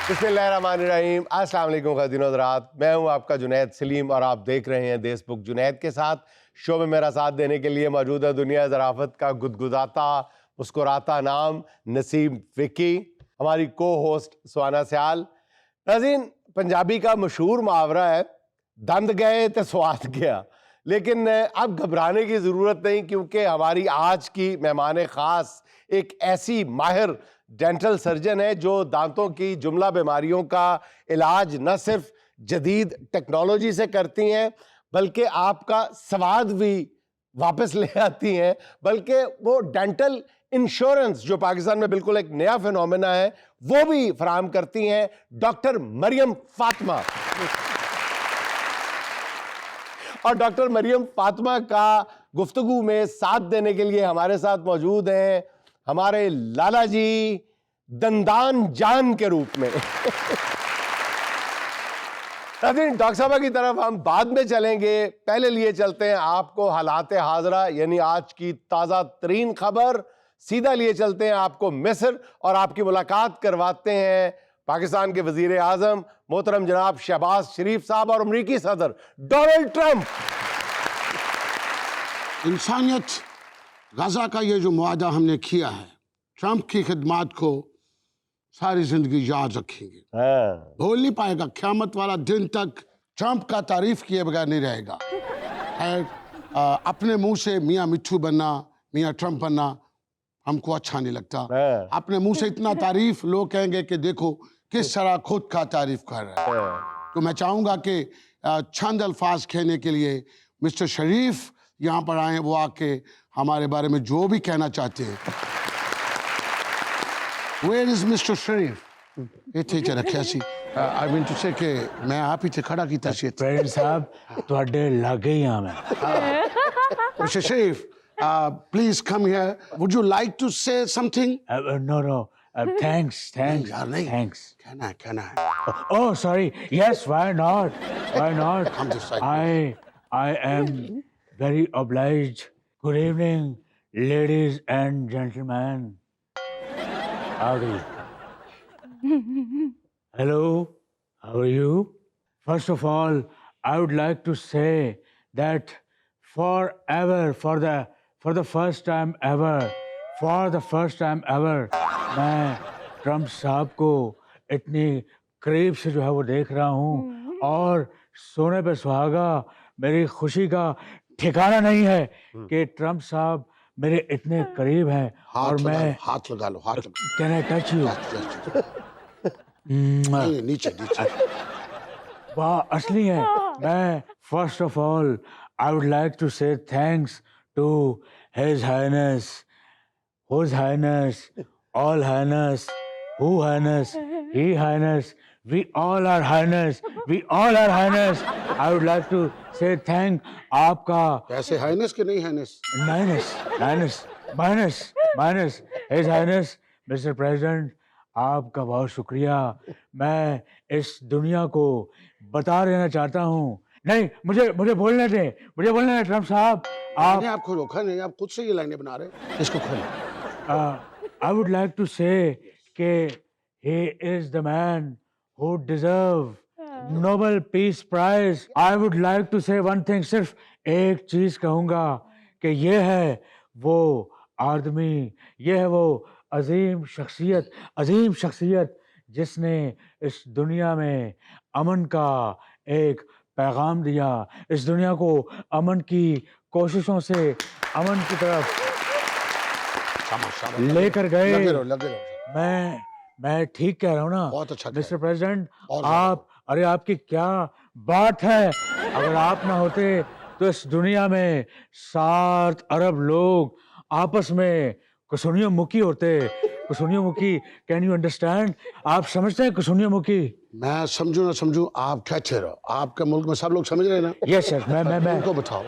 बिस्मिल्लाहिर्रहमानिर्रहीम। अस्सलाम वालेकुम ख़ातिन हज़रात, मैं हूं आपका जुनैद सलीम और आप देख रहे हैं देश बुक। जुनैद के साथ शो में मेरा साथ देने के लिए मौजूद है दुनिया ज़राफ़त का गुदगुदाता मुस्कुराता नाम नसीम विक्की, हमारी को होस्ट सुहाना सयाल। नाज़रीन, पंजाबी का मशहूर मुहावरा है दंद गए तो स्वाद गया, लेकिन अब घबराने की ज़रूरत नहीं, क्योंकि हमारी आज की मेहमान ख़ास एक ऐसी माहिर डेंटल सर्जन है जो दांतों की जुमला बीमारियों का इलाज न सिर्फ जदीद टेक्नोलॉजी से करती हैं, बल्कि आपका स्वाद भी वापस ले आती हैं। बल्कि वो डेंटल इंश्योरेंस जो पाकिस्तान में बिल्कुल एक नया फिनोमेना है, वो भी फराहम करती हैं डॉक्टर मरियम फातिमा। और डॉक्टर मरियम फातिमा का गुफ्तगू में साथ देने के लिए हमारे साथ मौजूद हैं हमारे लाला जी दंदान जान के रूप में। डॉक्टर साहब की तरफ हम बाद में चलेंगे, पहले लिए चलते हैं आपको हालात हाजरा यानी आज की ताज़ा तरीन खबर। सीधा लिए चलते हैं आपको मिस्र और आपकी मुलाकात करवाते हैं पाकिस्तान के वजीर आजम मोहतरम जनाब शहबाज शरीफ साहब और अमरीकी सदर डोनाल्ड ट्रंप। इंसानियत गाजा का ये जो मुआदा हमने किया है, ट्रंप की खिदमात को सारी जिंदगी याद रखेंगे, भूल नहीं पाएगा। क़यामत वाला दिन तक ट्रंप का तारीफ किए बगैर नहीं रहेगा। अपने मुंह से मियाँ मिट्ठू बनना, मियाँ ट्रंप बनना हमको अच्छा नहीं लगता। अपने मुंह से इतना तारीफ लोग कहेंगे कि देखो किस तरह खुद का तारीफ कर रहा है। तो मैं चाहूंगा कि चंद अल्फाज कहने के लिए मिस्टर शरीफ यहाँ पर आए, वो आके हमारे बारे में जो भी कहना चाहते हैं। Where is Mr. Sharif? इतने चला कैसी? I mean to say कि मैं आप ही थे खड़ा की तस्वीर। प्रेसिडेंट साहब ਤੁਹਾਡੇ लागे ही हाँ मैं। Mr. Sharif, please come here. Would you like to say something? No, thanks. यार नहीं। Thanks. कहना है। Oh, sorry. Yes, why not? Come this side. I am very obliged. Good evening, ladies and gentlemen. Howdy. Hello, how are you? First of all, I would like to say that forever, for the first time ever, मैं Trump साहब को इतनी करीब से जो है वो देख रहा हूँ, और सोने पे सुहागा मेरी खुशी का ठिकाना नहीं है कि ट्रंप साहब मेरे इतने करीब हैं। और मैं हाथ लगा लो, हाथ लगा। Can I touch you? नहीं, नीचे। वाह, असली है। मैं first of all I would like to say thanks to his highness, Whose Highness, All Highness, Who Highness, He Highness, we all are Highness, I would like to say thank आपका। ऐसे highness के नहीं highness? Minus His Highness, Mr. President, आपका बहुत शुक्रिया। मैं इस दुनिया को बता देना चाहता हूँ। नहीं, मुझे बोलने दें ट्रंप साहब। आपको रोका नहीं, आप खुद से ये लाइनें बना रहे हैं। इसको खोलो। I would like to say कि he is the man who deserve Nobel Peace Prize. I would like to say one thing, सिर्फ एक चीज कहूँगा कि ये है वो आदमी, ये है वो अजीम शख्सियत जिसने इस दुनिया में अमन का एक पैगाम दिया, इस दुनिया को अमन की कोशिशों से अमन की तरफ लेकर गए। लगे रहो। मैं ठीक कह रहा हूँ ना? बहुत अच्छा मिस्टर प्रेसिडेंट, अरे आपकी क्या बात है। अगर आप ना होते तो इस दुनिया में 7 अरब लोग आपस में कुसुनियों मुखी होते। कुसुनियों मुखी, कैन यू अंडरस्टैंड? आप समझते हैं कुसुनियों मुखी? मैं समझूं ना समझूं, आप कहते रहो। आपके मुल्क में सब लोग समझ रहे हैं ना? Yes sir. मैं उनको बताओ।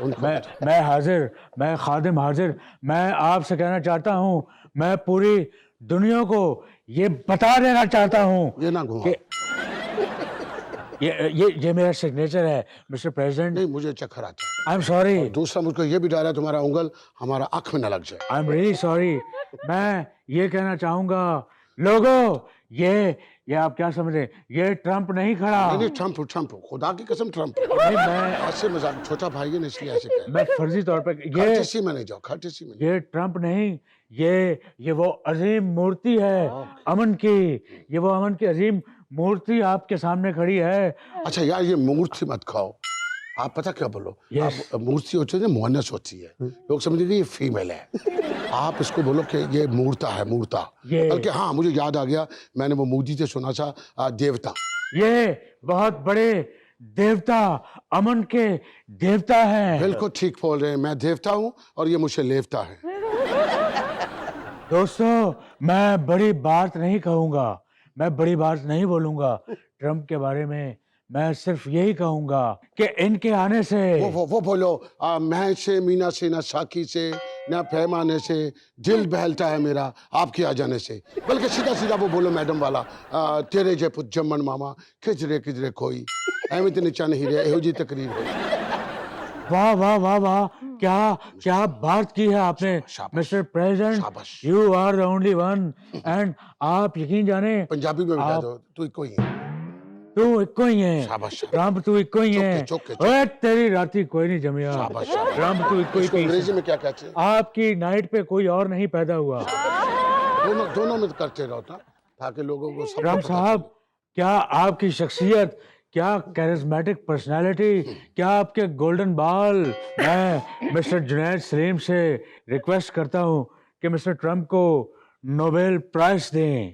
मैं हाजिर, मैं खादिम हाजिर। मैं आपसे कहना चाहता हूँ, मैं पूरी दुनिया को ये बता देना चाहता हूँ। ये ना घुमाओ। ये मेरा सिग्नेचर है मिस्टर प्रेसिडेंट। नहीं, मुझे चक्कर आता है। I am sorry. दूसरा मुझको ये भी डर है तुम्हारा उंगल हमारा आँख में न लग जाए। I am really sorry. मैं ये कहना चाहूँगा लोगों, ये आप क्या समझ रहे हैं? ये ट्रम्प नहीं खड़ा। नहीं ट्रम्प ट्रम्प, खुदा की कसम ट्रम्प। नहीं, मैं ऐसे मजाक, छोटा भाई है ना इसलिए ऐसे कह मैं फर्जी तौर पे ये खर्चसी में नहीं जाओ, खर्चसी में नहीं। ये ट्रम्प नहीं, ये वो अजीम मूर्ति है अमन की। ये वो अमन की अजीम मूर्ति आपके सामने खड़ी है। अच्छा यार, ये मूर्ति मत खाओ। आप पता क्या बोलो, आप मूर्ति होती है ना, मुअन्नस होती है, लोग समझेंगे ये फीमेल है। आप इसको बोलो कि ये मूर्ता है, मूर्ता। बल्कि हाँ, मुझे याद आ गया, मैंने वो मोदी से सुना था, देवता। ये बहुत बड़े देवता, अमन के देवता हैं। बिल्कुल ठीक बोल रहे हैं, मैं देवता हूँ और ये मुझे लेवता है। दोस्तों, मैं बड़ी बात नहीं कहूंगा, मैं बड़ी बात नहीं बोलूंगा ट्रम्प के बारे में। मैं सिर्फ यही कहूंगा कि इनके आने से वो बोलो, मैं से मीना से ना साकी से ना पैमाने से दिल बहलता है मेरा आपके आ जाने से। बल्कि सीधा सीधा वो बोलो मैडम वाला, तेरे जे पुत जम्मन मामा खिजरे किजरे कोई एवं तो नीचा नहीं रहे, एहो जी तकरीर हो। वाह वाह वाह वाह, क्या बात की है आपने mister president. You are the only one. And आप यकीन जाने, पंजाबी में बता दो, तू कोई है, तू इक्को ही है ट्रम्प, तू इक्को ही है। ओए तेरी राती कोई नहीं जमिया ट्रम्प, तू इक्को ही। अंग्रेजी में क्या कहते हैं? आपकी नाइट पे कोई और नहीं पैदा हुआ। दोनों में करते रहो ताकि लोगों को ट्रम्प साहब, क्या आपकी शख्सियत, क्या कैरिस्मेटिक पर्सनालिटी, क्या आपके गोल्डन बाल। मैं मिस्टर जुनैद सलीम से रिक्वेस्ट करता हूँ कि मिस्टर ट्रम्प को नोबेल प्राइज दें,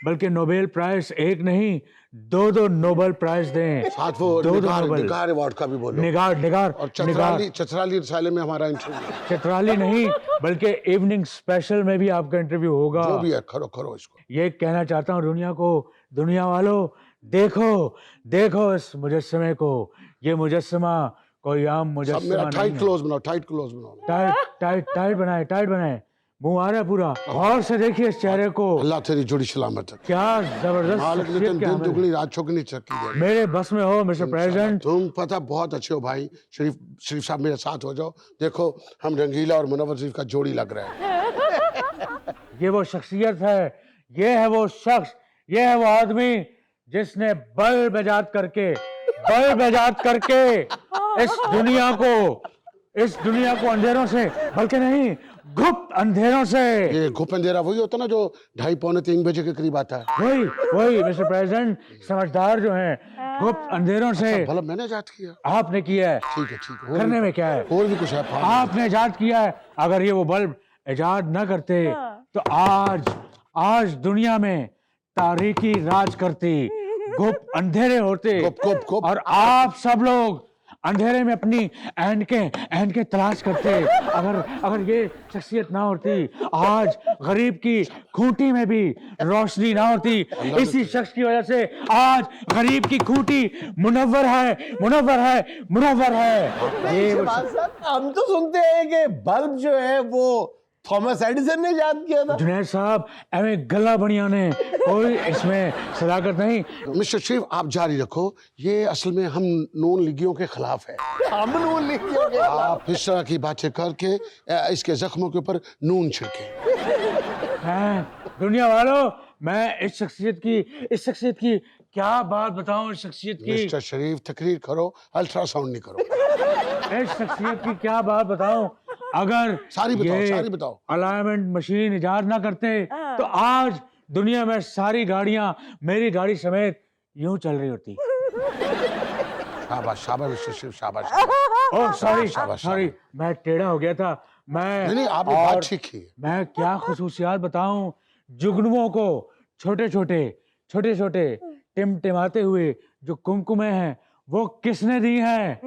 बल्कि नोबेल प्राइज एक नहीं, दो नोबेल प्राइज दें। साथ वो निगार अवार्ड का भी बोलो। निगार और चतराली रसाले में हमारा इंटरव्यू। चतराली नहीं, बल्कि इवनिंग स्पेशल में भी आपका इंटरव्यू होगा। जो भी है करो इसको। ये कहना चाहता हूँ दुनिया को, दुनिया वालों, देखो इस मुजस्समे को। ये मुजस्समा कोई आम मुजस्समा नहीं है। टाइट क्लोज बनाओ। टाइट बनाए। मुंह आ रहा है पूरा। और से देखिए इस चेहरे को। अल्लाह तेरी जोड़ी सलामत है। क्या जबरदस्त शख्सियत, क्या दिन दुगनी रात चौगनी चक्की है। मेरे बस में हो मिस्टर प्रेसिडेंट। तुम पता बहुत अच्छे हो भाई। शरीफ साहब मेरे साथ हो जाओ, देखो हम रंगीला और मुनव्वर शरीफ का जोड़ी लग रहा है। ये वो शख्सियत है, ये है वो शख्स, ये है वो आदमी जिसने बल्ब इजाद करके इस दुनिया को अंधेरों से, बल्कि नहीं गुप्त अंधेरों से। ये गुप्त अंधेरा वही होता ना जो 2:30-3 बजे के करीब आता है। वही मिस्टर प्रेसिडेंट, समझदार जो हैं, गुप्त अंधेरों से। बल्ब मैंने इजाद किया? आपने किया है। ठीक है। करने में क्या है, और भी कुछ है। आपने इजाद किया है। अगर ये वो बल्ब इजाद न करते तो आज दुनिया में तारीकी राज करती, गुप्त अंधेरे होते। और आप सब लोग अंधेरे में अपनी एंड के तलाश करते। अगर ये शख्सियत ना होती, आज गरीब की खूंटी में भी रोशनी ना होती। इसी शख्स की वजह से आज गरीब की खूंटी मुनव्वर है। ये हम तो सुनते हैं कि बल्ब जो है वो थॉमस एडिसन ने इजाद किया था। जुनैद साहब, एवं गला बढ़िया ने, कोई इसमें सदाकत नहीं। मिस्टर शरीफ आप जारी रखो, ये असल में हम नून लीगियों के खिलाफ है। हम नून लीगियों के खिलाफ? आप इस तरह की बातें करके इसके जख्मों के ऊपर नून छिड़के। दुनिया वालों, मैं इस शख्सियत की क्या बात बताऊं। इस शख्सियत की, मिस्टर शरीफ तकरीर करो, अल्ट्रासाउंड नहीं करो। इस शख्सियत की क्या बात बताऊं। अगर सारी बताओ। अलाइनमेंट मशीन इजाद ना करते तो आज दुनिया में सारी गाड़ियां मेरी गाड़ी समेत यूं चल रही होती। शाबाश मिस्टर शरीफ, शाबाश। ओह सॉरी, मैं टेढ़ा हो गया था। नहीं, आपने बात ठीक की। मैं क्या खुसूसियात बताऊं जुगनुओं को। छोटे टिमटिमाते हुए जो कुमकुमे हैं, वो किसने दी हैं?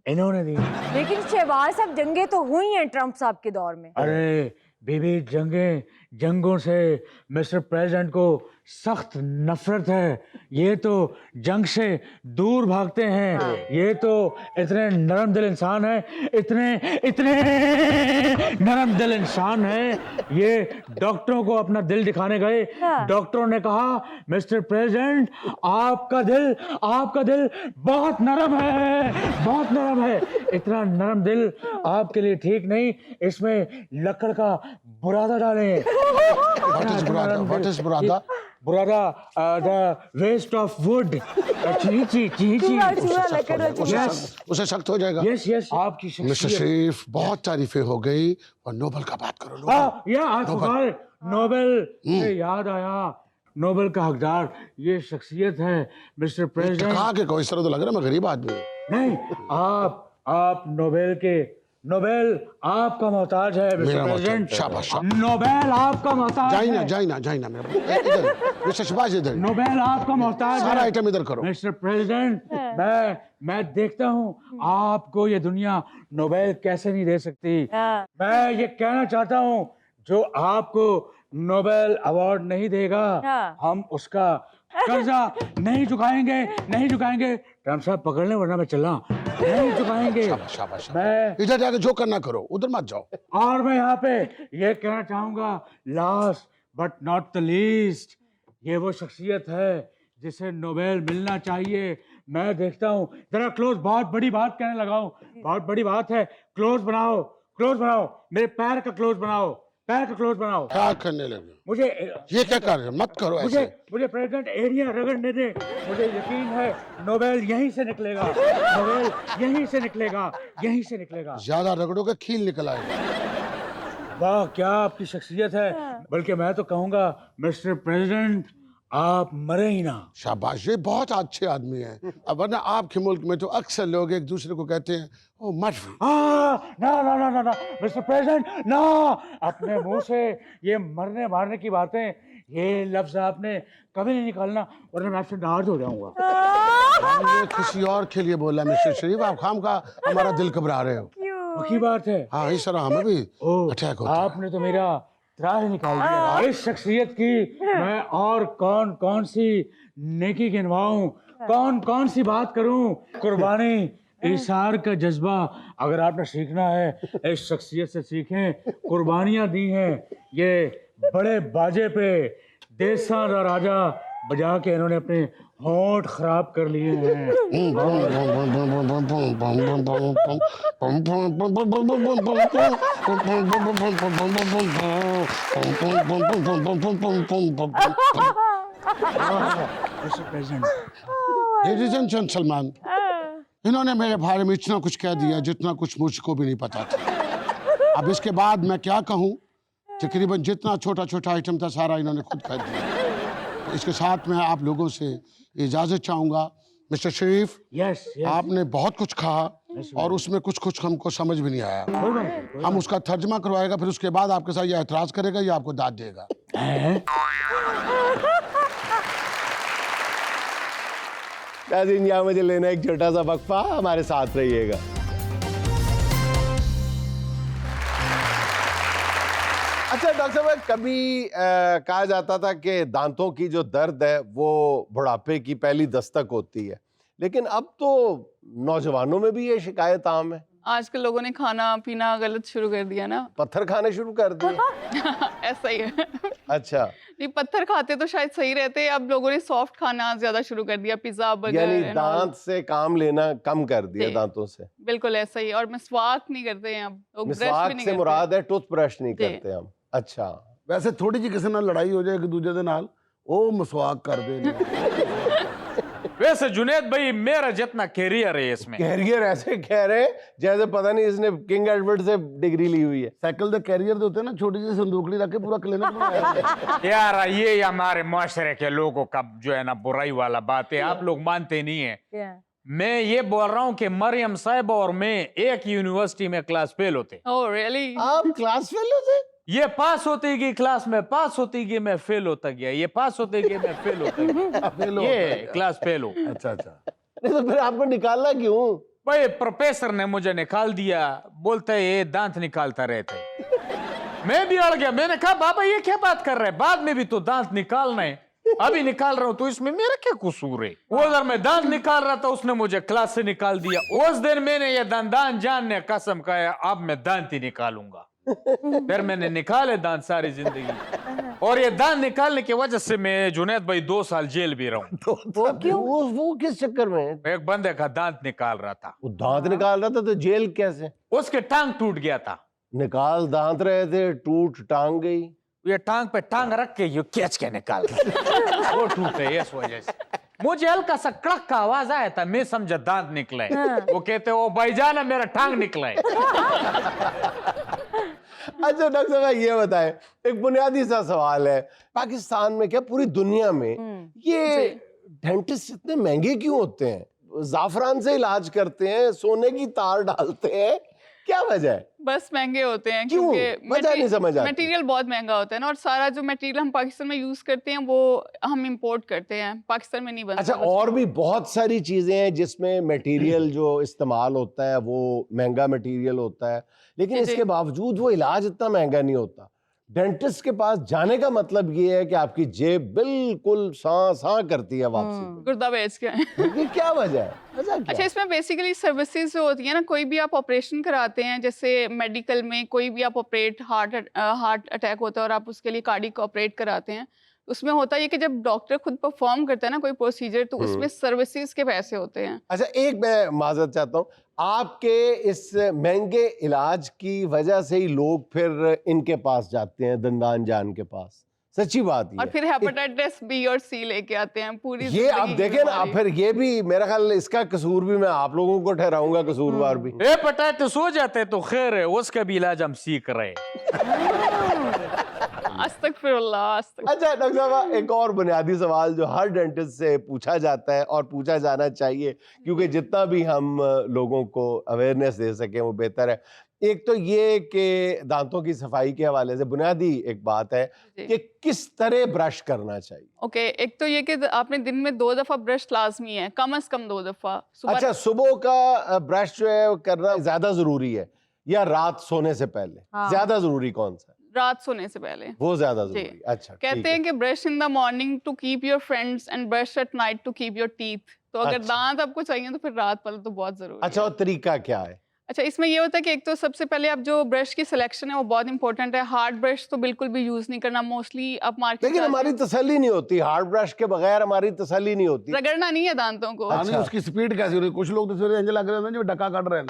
इन्होंने दी। लेकिन शहबाज साहब, जंगें तो हुई हैं ट्रम्प साहब के दौर में। अरे बीबी, जंगों से मिस्टर प्रेसिडेंट को सख्त नफरत है। ये तो जंग से दूर भागते हैं। ये तो इतने नरम दिल इंसान है, इतने नरम दिल इंसान है। ये डॉक्टरों को अपना दिल दिखाने गए। डॉक्टरों ने कहा, मिस्टर प्रेसिडेंट, आपका दिल बहुत नरम है। इतना नरम दिल आपके लिए ठीक नहीं, इसमें लकड़ का बुरादा डालें। What is burada? What is burada? बुरादा, the waste of wood। Chichi Chichi. चूहा लकड़ और चूहा। उसे सख्त हो जाएगा। यस यस, आपकी मिस्टर शख्सियत। शरीफ, बहुत तारीफें हो गई और नोबेल का बात करो। नोबेल। हाँ, या आज नोबेल से याद आया, नोबेल का हकदार ये शख्सियत है मिस्टर प्रेसिडेंट। कहा के कोई, इस तरह तो लग रहा है मैं गरीब आदमी हूँ। नहीं, आप नोबेल आपका मोहताज है मिस्टर मेरा मोहताज, प्रेसिडेंट। शाबाश, शाबाश। नोबेल आपका मोहताज है। जाइना मेरा इधर, मिस्टर शहबाज इधर। नोबेल आपका मोहताज सारा है। आइटम इधर करो। मिस्टर प्रेसिडेंट, मैं देखता हूँ आपको ये दुनिया नोबेल कैसे नहीं दे सकती। हाँ। मैं ये कहना चाहता हूँ, जो आपको नोबेल अवार्ड नहीं देगा, हाँ। हम उसका कर्जा नहीं चुकाएंगे। ट्रम्प साहब पकड़ लें वरना मैं चला, नहीं चुकाएंगे। शाबाश, शाबाश। मैं इधर जाके जो करना करो, उधर मत जाओ। और मैं यहाँ पे ये कहना चाहूंगा, last but not the least, ये वो शख्सियत है जिसे नोबेल मिलना चाहिए। मैं देखता हूँ जरा क्लोज, बहुत बड़ी बात कहने लगा हूँ, बहुत बड़ी बात है। क्लोज बनाओ, मेरे पैर का क्लोज बनाओ। क्या करने लगे? मुझे ये क्या कर रहे हो? मत करो ऐसे। मुझे प्रेसिडेंट एरिया रगड़ने दे। मुझे यकीन है नोबेल यहीं से निकलेगा। ज्यादा रगड़ोगे खील निकल आएगा। वाह, क्या आपकी शख्सियत है। बल्कि मैं तो कहूंगा मिस्टर प्रेसिडेंट, आप मरे ही ना। शाबाश, ये बहुत अच्छे आदमी हैं। अब वरना आपके मुल्क में तो अक्सर लोग एक दूसरे को कहते हैं ओ मर्फी। ना मिस्टर प्रेसिडेंट, ना, अपने मुंह से ये मरने मारने की बातें, ये लफ्ज आपने कभी नहीं निकालना वरना मैं आपसे नाराज हो जाऊंगा। ये किसी और के लिए बोला मिस्टर शरीफ, आप खामखा हमारा दिल घबरा रहे हो। की बात है। हाँ, इस तरह हमें भी अटैक होता है। आपने तो मेरा त्राह निकाल दिया। इस शख्सियत की मैं और कौन सी नेकी गिनवाऊं, कौन सी बात करूं। कुर्बानी, इसार का जज्बा अगर आपने सीखना है इस शख्सियत से सीखें। कुर्बानियां दी हैं ये बड़े बाजे पे, देसां दा राजा बजा के इन्होंने अपने होंठ खराब कर लिए हैं। लेडीज एंड जेंटलमैन, इन्होंने मेरे बारे में इतना कुछ कह दिया जितना कुछ मुझको भी नहीं पता था। अब इसके बाद मैं क्या कहूँ? तकरीबन जितना छोटा छोटा आइटम था सारा इन्होंने खुद कह दिया। तो इसके साथ मैं आप लोगों से इजाजत चाहूंगा। मिस्टर शरीफ, यस, आपने बहुत कुछ कहा और उसमें कुछ हमको समझ भी नहीं आया। हम उसका तर्जमा करवाएगा, फिर उसके बाद आपके साथ ये एतराज करेगा या आपको दाद देगा। नाज़रीन, यहाँ मुझे लेना एक छोटा सा वक्फा, हमारे साथ रहिएगा। अच्छा डॉक्टर साहब, कभी कहा जाता था कि दांतों की जो दर्द है वो बुढ़ापे की पहली दस्तक होती है, लेकिन अब तो नौजवानों में भी ये शिकायत आम है। आजकल लोगों ने खाना पीना गलत शुरू कर दिया ना। पत्थर खाने शुरू कर दिए। ऐसा ही है। अच्छा, नहीं, पत्थर खाते तो शायद सही रहते, अब लोगों ने सॉफ्ट खाना ज्यादा शुरू कर दिया, पिज्जा बर्गर। यानी दांत से काम लेना कम कर दिया, दांतों से। बिल्कुल ऐसा ही। और मिसवाक नहीं करते हैं अब लोग, ब्रश भी मिसवाक नहीं से करते। मुराद है टूथब्रश नहीं करते हम। अच्छा, वैसे थोड़ी जी किसी नाल लड़ाई हो जाए एक दूजे दे नाल, ओ मसवाक कर दे। वैसे जुनेद भाई, मेरा जितना कैरियर है इसमें, कैरियर ऐसे कह रहे हैं जैसे पता नहीं इसने किंग एडवर्ड से डिग्री ली हुई है। साइकिल दे कैरियर दे होते हैं ना, छोटी सी संदूकड़ी रख के पूरा क्लिनिक बनाया। यार ये हमारे माशरे के लोगों का जो है ना बुराई वाला बात है, आप लोग मानते नहीं है। मैं ये बोल रहा हूँ कि मरियम साहिबा और मैं एक यूनिवर्सिटी में क्लास फेल होते। Oh really? आप क्लास फेल होते? ये पास होती गई क्लास में, पास होती गई मैं फेल होता गया, ये पास होती गई मैं फेल होता गया, ये क्लास फेल हो। अच्छा अच्छा, नहीं तो फिर आपको निकालना क्यों? भाई प्रोफेसर ने मुझे निकाल दिया, बोलते ये दांत निकालता रहते। मैं भी अड़ गया, मैंने कहा बाबा ये क्या बात कर रहे हैं, बाद में भी तो दांत निकालना है, अभी निकाल रहा हूं तो इसमें मेरा क्या कसूर है। वो उधर मैं दांत निकाल रहा था, उसने मुझे क्लास से निकाल दिया। उस दिन मैंने ये दंदान जान ने कसम खाया अब मैं दांत ही निकालूंगा। फिर मैंने निकाले दांत सारी जिंदगी, और ये दांत निकालने की वजह से मैं जुनैद भाई 2 साल जेल भी रहा हूँ। वो क्यों? वो किस चक्कर में? एक बंदे का दांत निकाल रहा था। वो दांत निकाल रहा था तो जेल कैसे? उसके टांग टूट गया था, निकाल दांत रहे थे, टूट टांग गई। ये टांग पे टांग रख के यू खींच के निकाल वो टूटे इस वजह से। मुझे हल्का सा कड़क का आवाज आया था, मैं समझा दांत निकले। वो कहते ओ भाईजान मेरा टांग निकला है। अच्छा डॉक्टर साहब ये बताएं, एक बुनियादी सा सवाल है, पाकिस्तान में क्या पूरी दुनिया में ये डेंटिस्ट इतने महंगे क्यों होते हैं? जाफरान से इलाज करते हैं, सोने की तार डालते हैं, क्या वजह है? बस महंगे होते हैं क्यों? क्योंकि वजह नहीं समझ आती। मटेरियल बहुत महंगा होता है ना, और सारा जो मटेरियल हम पाकिस्तान में यूज करते हैं वो हम इंपोर्ट करते हैं, पाकिस्तान में नहीं बनता। अच्छा, और भी बहुत सारी चीजें हैं जिसमें मटेरियल जो इस्तेमाल होता है वो महंगा मटेरियल होता है, लेकिन जी, जी। इसके बावजूद वो इलाज इतना महंगा नहीं होता। डेंटिस्ट के पास जाने का मतलब ये है कि आपकी जेब बिल्कुल सा करती है वापसी पे। गुर्दा बेच के आए। ये क्या वजह है? वजह क्या अच्छा, है? इसमें बेसिकली सर्विसेज जो होती है ना, कोई भी आप ऑपरेशन कराते हैं, जैसे मेडिकल में कोई भी आप हार्ट अटैक होता है और आप उसके लिए कार्डियक ऑपरेट कराते हैं, उसमें होता है कि जब डॉक्टर खुद परफॉर्म करता है ना कोई प्रोसीजर, तो उसमें सर्विसेज के पैसे होते हैं। अच्छा, एक मैं माजरत चाहता हूँ, आपके इस महंगे इलाज की वजह से ही लोग फिर इनके पास जाते हैं, दंदान जान के पास। सच्ची बात और ये फिर हेपेटाइटिस बी और सी लेके आते हैं पूरी ये आप जिंदगी की देखें ना, बीमारी। फिर ये भी मेरा ख्याल इसका कसूर भी मैं आप लोगों को ठहराऊंगा कसूरवार भी। हेपेटाइटिस हो जाते तो खैर है, उसका भी इलाज हम सीख रहे हैं। अस्तगफिरुल्लाह, अच्छा डॉक्टर साहब, एक और बुनियादी सवाल जो हर डेंटिस्ट से पूछा जाता है और पूछा जाना चाहिए, क्योंकि जितना भी हम लोगों को अवेयरनेस दे सकें वो बेहतर है। एक तो ये कि दांतों की सफाई के हवाले से बुनियादी एक बात है जी। कि किस तरह ब्रश करना चाहिए। ओके, एक तो ये कि आपने दिन में 2 दफा ब्रश लाजमी है, कम से कम 2 दफा। अच्छा, सुबह का ब्रश जो है वो करना ज्यादा जरूरी है या रात सोने से पहले? हाँ। ज्यादा जरूरी कौन सा है? रात सोने से पहले। वो ज्यादा जी। जरूरी। अच्छा, ठीक कहते है। हैं कि brush in the morning to keep your friends and brush at night to keep your teeth. तो अगर अच्छा। दांत आपको चाहिए तो फिर रात वाला तो बहुत जरूरी अच्छा, है। और तरीका क्या है? अच्छा, इसमें ये होता है कि एक तो सबसे पहले आप जो ब्रश की सिलेक्शन है वो बहुत इंपॉर्टेंट है। हार्ड ब्रश तो बिल्कुल भी यूज नहीं करना। मोस्टली आप मार्केट लेकिन हमारी तसल्ली नहीं होती, हार्ड ब्रश के बगैर हमारी तसल्ली नहीं होती। रगड़ना नहीं है दांतों को। हाँ, नहीं, उसकी स्पीड कैसी हो रही है? कुछ लोग तो सवेरे ऐसे लग रहे हैं जो डका काट रहे हैं।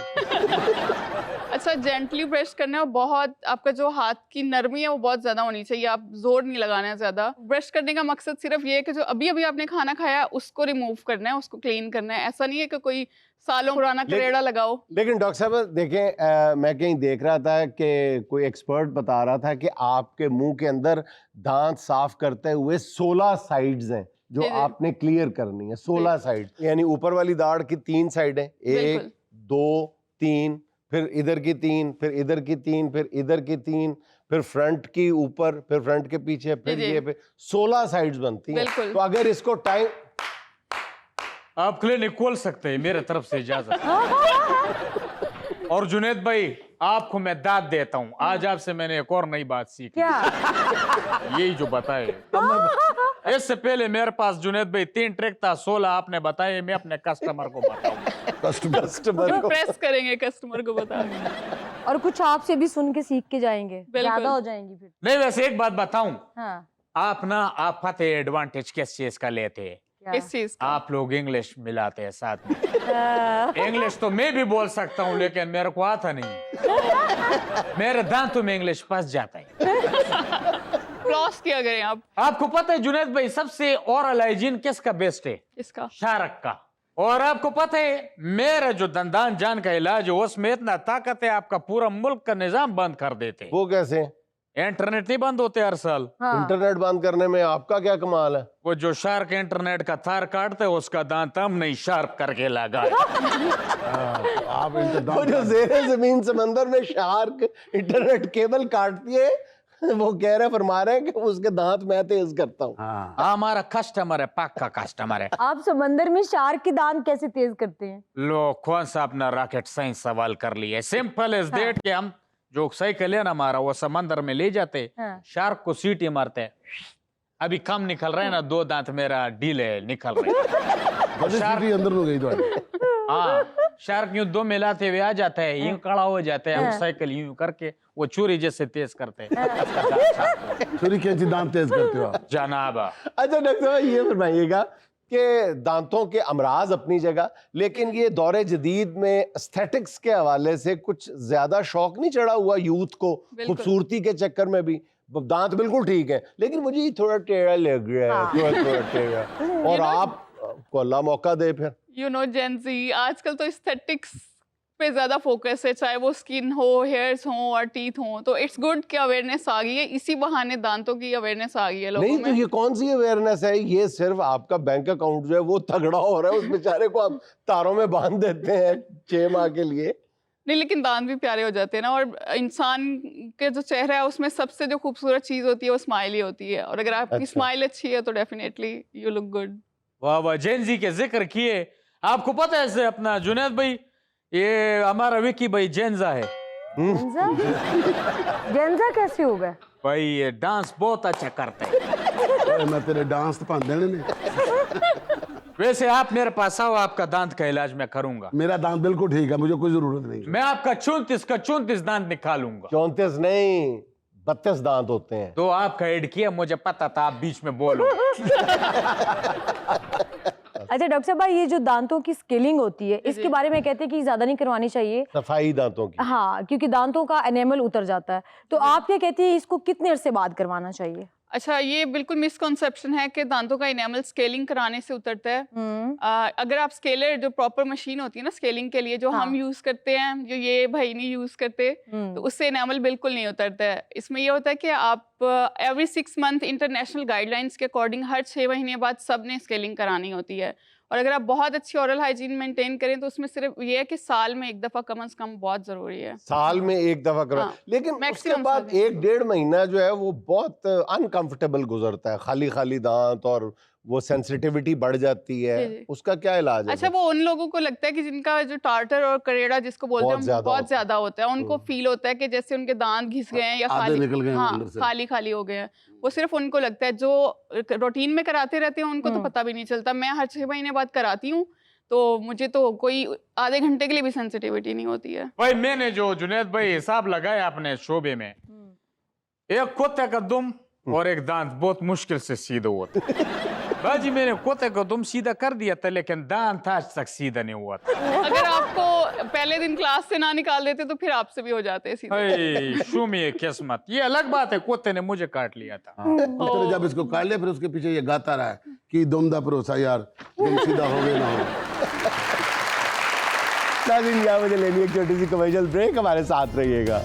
अच्छा, जेंटली ब्रश करना है, और बहुत आपका जो हाथ की नरमी है वो बहुत ज्यादा होनी चाहिए, आप जोर नहीं लगाना है ज्यादा। ब्रश करने का मकसद सिर्फ ये है कि जो अभी अभी आपने खाना खाया उसको रिमूव करना है, उसको क्लीन करना है। ऐसा नहीं है कि कोई सालों पुराना करेड़ा लगाओ। लेकिन डॉक्टर साहब देखें, मैं कहीं देख रहा था कि कोई एक्सपर्ट बता रहा था कि आपके मुंह के अंदर दांत साफ करते हुए 16 साइड्स हैं जो जी, जी। आपने क्लियर करनी है। 16 साइड, यानी ऊपर वाली दाढ़ की 3 साइडें, 1 बिल्कुल। 2 3, फिर इधर की 3, फिर इधर की 3, फिर इधर की 3, फिर फ्रंट की ऊपर, फिर फ्रंट के पीछे, फिर जी, जी। ये, फिर 16 साइड्स बनती हैं। बिल्कुल। तो अगर इसको टाइम आप क्लिनिक खोल सकते हैं, मेरे तरफ से इजाजत। और जुनैद भाई, आपको मैं दाद देता हूँ, आज आपसे मैंने एक और नई बात सीखी। क्या? यही जो बताए। इससे पहले मेरे पास जुनैद भाई 3 ट्रिक था, 16 आपने बताए, मैं अपने कस्टमर को बताऊंगा। कस्टमर को प्रेस करेंगे कस्टमर को बता। और कुछ आपसे भी सुन के सीख के जाएंगे, बिल्कुल। ज्यादा हो जाएंगी फिर। नहीं, वैसे एक बात बताऊं, हाँ, आप पता है एडवांटेज किस चीज का लेते हैं? क्या? किस चीज का? आप लोग इंग्लिश मिलाते हैं साथ में। इंग्लिश तो मैं भी बोल सकता हूँ, लेकिन मेरे को आता नहीं। मेरे दांतों में इंग्लिश फंस जाता है। क्रॉस किया करें आप। आपको पता है जुनैद भाई, सबसे ओरल हाइजीन किसका बेस्ट है? इसका शार्क का। और आपको पता है मेरा जो दंदान जान का इलाज है उसमें इतना ताकत है, आपका पूरा मुल्क का निजाम बंद कर देते हैं। वो कैसे? इंटरनेट नहीं बंद होते हर साल। हाँ। इंटरनेट बंद करने में आपका क्या कमाल है? वो जो शार्क इंटरनेट का तार काटते है उसका दांत हम नहीं शार्प करके लगा। आप इनके वो जो दांत जेरे जमीन समंदर में शार्क इंटरनेट केबल काटती है, वो कह रहे फरमा रहे हैं कि उसके दांत मैं तेज करता हूँ। हाँ, हमारा कस्टमर है, पक्का कस्टमर है। आप समंदर में शार्क के दांत कैसे तेज करते हैं? लो, कौन सा अपना रॉकेट साइंस सवाल कर लिया? सिंपल इज दैट कि हम जो साइकिल है ना हमारा, वो समंदर में ले जाते, हाँ। शार्क को सीटी मारते हैं। अभी कम निकल रहे हैं ना, 2 दांत मेरा ढीले निकल रहे हैं। सीधी अंदर हो गई तो हाँ, शार्क यूं 2 मिलाते हुए आ जाता है, यूं खड़ा हो जाता है, हम साइकिल यूं करके वो चूरी जैसे तेज करते हैं। छुरी कैंची दांत तेज करते हो आप। जनाब, अच्छा डॉक्टर साहब ये फरमाइएगा कि दांतों के अमराज अपनी जगह, लेकिन ये दौरे जदीद में एस्थेटिक्स के हवाले से कुछ ज्यादा शौक नहीं चढ़ा हुआ यूथ को, बिल्कुल। खूबसूरती के चक्कर में भी? दांत बिल्कुल ठीक है लेकिन मुझे ये थोड़ा टेढ़ा लग रहा है, थोड़ा टेढ़ा। और आप को अल्लाह मौका दे फिर। यू नो जेन ज़ी आजकल तो एस्थेटिक्स पे ज्यादा फोकस है, चाहे वो स्किन हो, हेयर्स हो और टीथ हो। तो इट्स गुड कि अवेयरनेस आ गई है, इसी बहाने दांतों की अवेयरनेस आ गई है लोगों नहीं में। तो ये कौन सी अवेयरनेस है? ये सिर्फ आपका बैंक अकाउंट जो है वो तगड़ा हो रहा है, उस बेचारे को आप तारों में बांध देते हैं 6 माह के लिए। नहीं, लेकिन दांत भी प्यारे हो जाते हैं ना। और इंसान के जो चेहरा है उसमें सबसे जो खूबसूरत चीज होती है वो स्माइल ही होती है। और अगर आपकी अच्छा। स्माइल अच्छी है तो डेफिनेटली यू लुक गुड। वाह वाह, जेन जी के जिक्र किए। आपको पता है से अपना जुनैद भाई, ये हमारा विकी भाई जेंजा है। जेंजा जेंजा कैसे हो गए? भाई ये डांस बहुत अच्छा करते हैं। ओए, मैं तेरे डांस तो भांदे ने। वैसे आप मेरे पास आओ, आपका दांत का इलाज मैं करूंगा। मेरा दांत बिल्कुल ठीक है, मुझे कोई जरूरत नहीं। मैं आपका 34 का 34 दांत निकालूंगा। 34 नहीं 32 दांत होते हैं। तो आपका ऐड किया, मुझे पता था आप बीच में बोलो। अच्छा डॉक्टर साहब, ये जो दांतों की स्केलिंग होती है इसके बारे में कहते हैं कि ज्यादा नहीं करवानी चाहिए। सफाई दांतों की। हाँ, क्योंकि दांतों का एनेमल उतर जाता है। तो आप क्या कहती हैं, इसको कितने अरसे बाद करवाना चाहिए? अच्छा, ये बिल्कुल मिसकॉन्सेप्शन है कि दांतों का इनेमल स्केलिंग कराने से उतरता है। अगर आप स्केलर, जो प्रॉपर मशीन होती है ना स्केलिंग के लिए, जो हम यूज करते हैं, जो ये भाई नहीं यूज करते, तो उससे इनेमल बिल्कुल नहीं उतरता है। इसमें ये होता है कि आप एवरी 6 मंथ इंटरनेशनल गाइडलाइंस के अकॉर्डिंग हर 6 महीने बाद सब ने स्केलिंग करानी होती है। और अगर आप बहुत अच्छी ओरल हाइजीन मेंटेन करें तो उसमें सिर्फ ये है कि साल में 1 दफा कम से कम बहुत जरूरी है। साल में 1 दफा करो। हाँ, लेकिन उसके maximum बाद साल में। 1-1.5 महीना जो है वो बहुत अनकंफर्टेबल गुजरता है, खाली खाली दांत, और वो सेंसिटिविटी बढ़ जाती है। जी, जी। उसका क्या इलाज है? अच्छा, वो उन लोगों को लगता है कि जिनका जो टार्टर और करेड़ा जिसको बोलते हैं बहुत ज्यादा होता है, उनको फील होता है कि जैसे उनके दांत घिस गए हैं या आधे खाली निकल गए हैं हाँ अंदर से। खाली खाली हो गए हैं। वो सिर्फ उनको लगता है, जो रूटीन में कराते रहते हैं उनको तो पता भी नहीं चलता। मैं हर 6 महीने बाद कराती हूँ तो मुझे तो कोई आधे घंटे के लिए भी सेंसिटिविटी नहीं होती है। भाई मैंने जो जुनैद भाई हिसाब लगाया अपने शोबे में, एक कुत्ते का दुम और एक दांत बहुत मुश्किल से सीधा हुआ था। बाजी मैंने कुत्ते का दुम सीधा कर दिया था लेकिन दांत आज तक सीधा नहीं हुआ था। अगर आपको पहले दिन क्लास से ना निकाल देते तो फिर आपसे भी हो जाते सीधे। हे शुमी किस्मत, ये अलग बात है, कुत्ते ने मुझे काट लिया था। तो जब इसको काट लिया फिर उसके पीछे ये गाता रहा है कि दुम दा भरोसा यार, तुम सीधा हो गए ना हो। नाज़रीन, यहाँ मुझे लेनी एक छोटी सी कमर्शियल ब्रेक, हमारे साथ रहिएगा।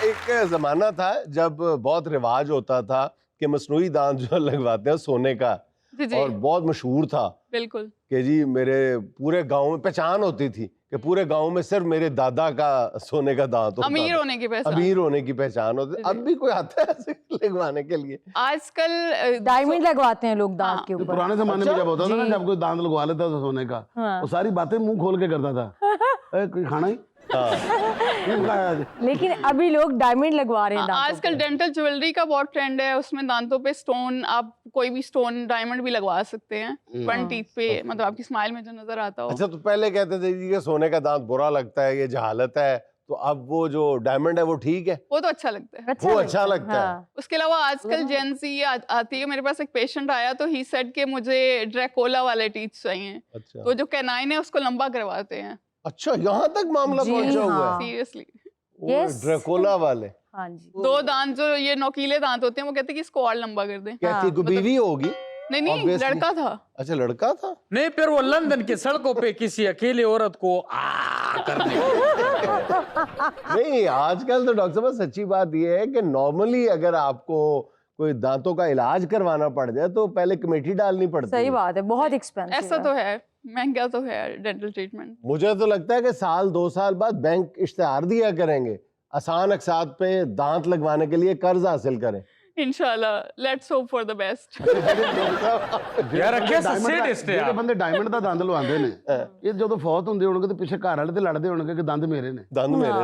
एक जमाना था जब बहुत रिवाज होता था कि मसनूई दांत जो लगवाते हैं सोने का, जी जी, और बहुत मशहूर था बिल्कुल। कि जी मेरे पूरे गांव में पहचान होती थी कि पूरे गांव में सिर्फ मेरे दादा का सोने का दांत होता अमीर था। होने की पहचान। अमीर होने की पहचान होती। अब भी कोई आता है ऐसे लगवाने के लिए? आजकल डायमंड लगवाते हैं लोग दांत हाँ, के तो ऊपर। पुराने जमाने में जब होता था ना, जी। जब कोई दांत लगवा लेता था सोने का, हाँ। वो सारी बातें मुंह खोल के करता था। कोई खाना ही लेकिन अभी लोग डायमंड लगवा रहे हैं दांतों आजकल पे। डेंटल ज्वेलरी का बहुत ट्रेंड है, उसमें दांतों पे स्टोन, आप कोई भी स्टोन डायमंड भी लगवा सकते हैं फ्रंट टीथ पे, मतलब आपकी स्माइल में जो नजर आता हो। अच्छा, तो पहले कहते थे जी कि सोने का दांत बुरा लगता है, ये जहालत है, तो अब वो जो डायमंड है वो ठीक है, वो तो अच्छा लगता है। वो अच्छा लगता है। हाँ। उसके अलावा आजकल जेंसी आती है। मेरे पास एक पेशेंट आया तो ही सेड के मुझे ड्रैकोला वाले टीथ चाहिए, अच्छा तो जो कैनाइन है उसको लंबा करवाते हैं। अच्छा, यहाँ तक मामला जी, पहुंचा हुआ है। हाँ। सीरियसली, वो Yes. ड्रैकोला वाले हाँ जी। 2 दांत जो ये नोकीले दांत होते हैं वो कहते हैं कि इसको और लंबा कर दें। कहती कोई बीवी होगी? नहीं नहीं, Obviously. लड़का था। अच्छा, लड़का था। नहीं, फिर वो लंदन की सड़कों पे किसी अकेली औरत को करने नहीं, आजकल तो डॉक्टर साहब सच्ची बात ये है कि नॉर्मली अगर आपको कोई दांतों का इलाज करवाना पड़ जाए तो पहले कमेटी डालनी पड़ती सही है। बात है, बहुत एक्सपेंसिव ऐसा तो है, महंगा तो है डेंटल ट्रीटमेंट। मुझे तो लगता है कि साल 2 साल बाद बैंक इश्तेहार दिया करेंगे, आसान अकसात पे दांत लगवाने के लिए कर्ज हासिल करें। इंशाल्लाह, let's hope for the best. यार कैसे सैडिस्ट है ਜਿਹੜੇ आप। ਬੰਦੇ ਡਾਇਮੰਡ ਦਾ ਦੰਦ ਲਵਾਉਂਦੇ ਨੇ, ਇਹ ਜਦੋਂ ਫੌਤ ਹੁੰਦੇ ਹੋਣਗੇ ਤੇ ਪਿੱਛੇ ਘਰ ਵਾਲੇ ਤੇ ਲੜਦੇ ਹੋਣਗੇ ਕਿ ਦੰਦ ਮੇਰੇ ਨੇ। दंद मेरे।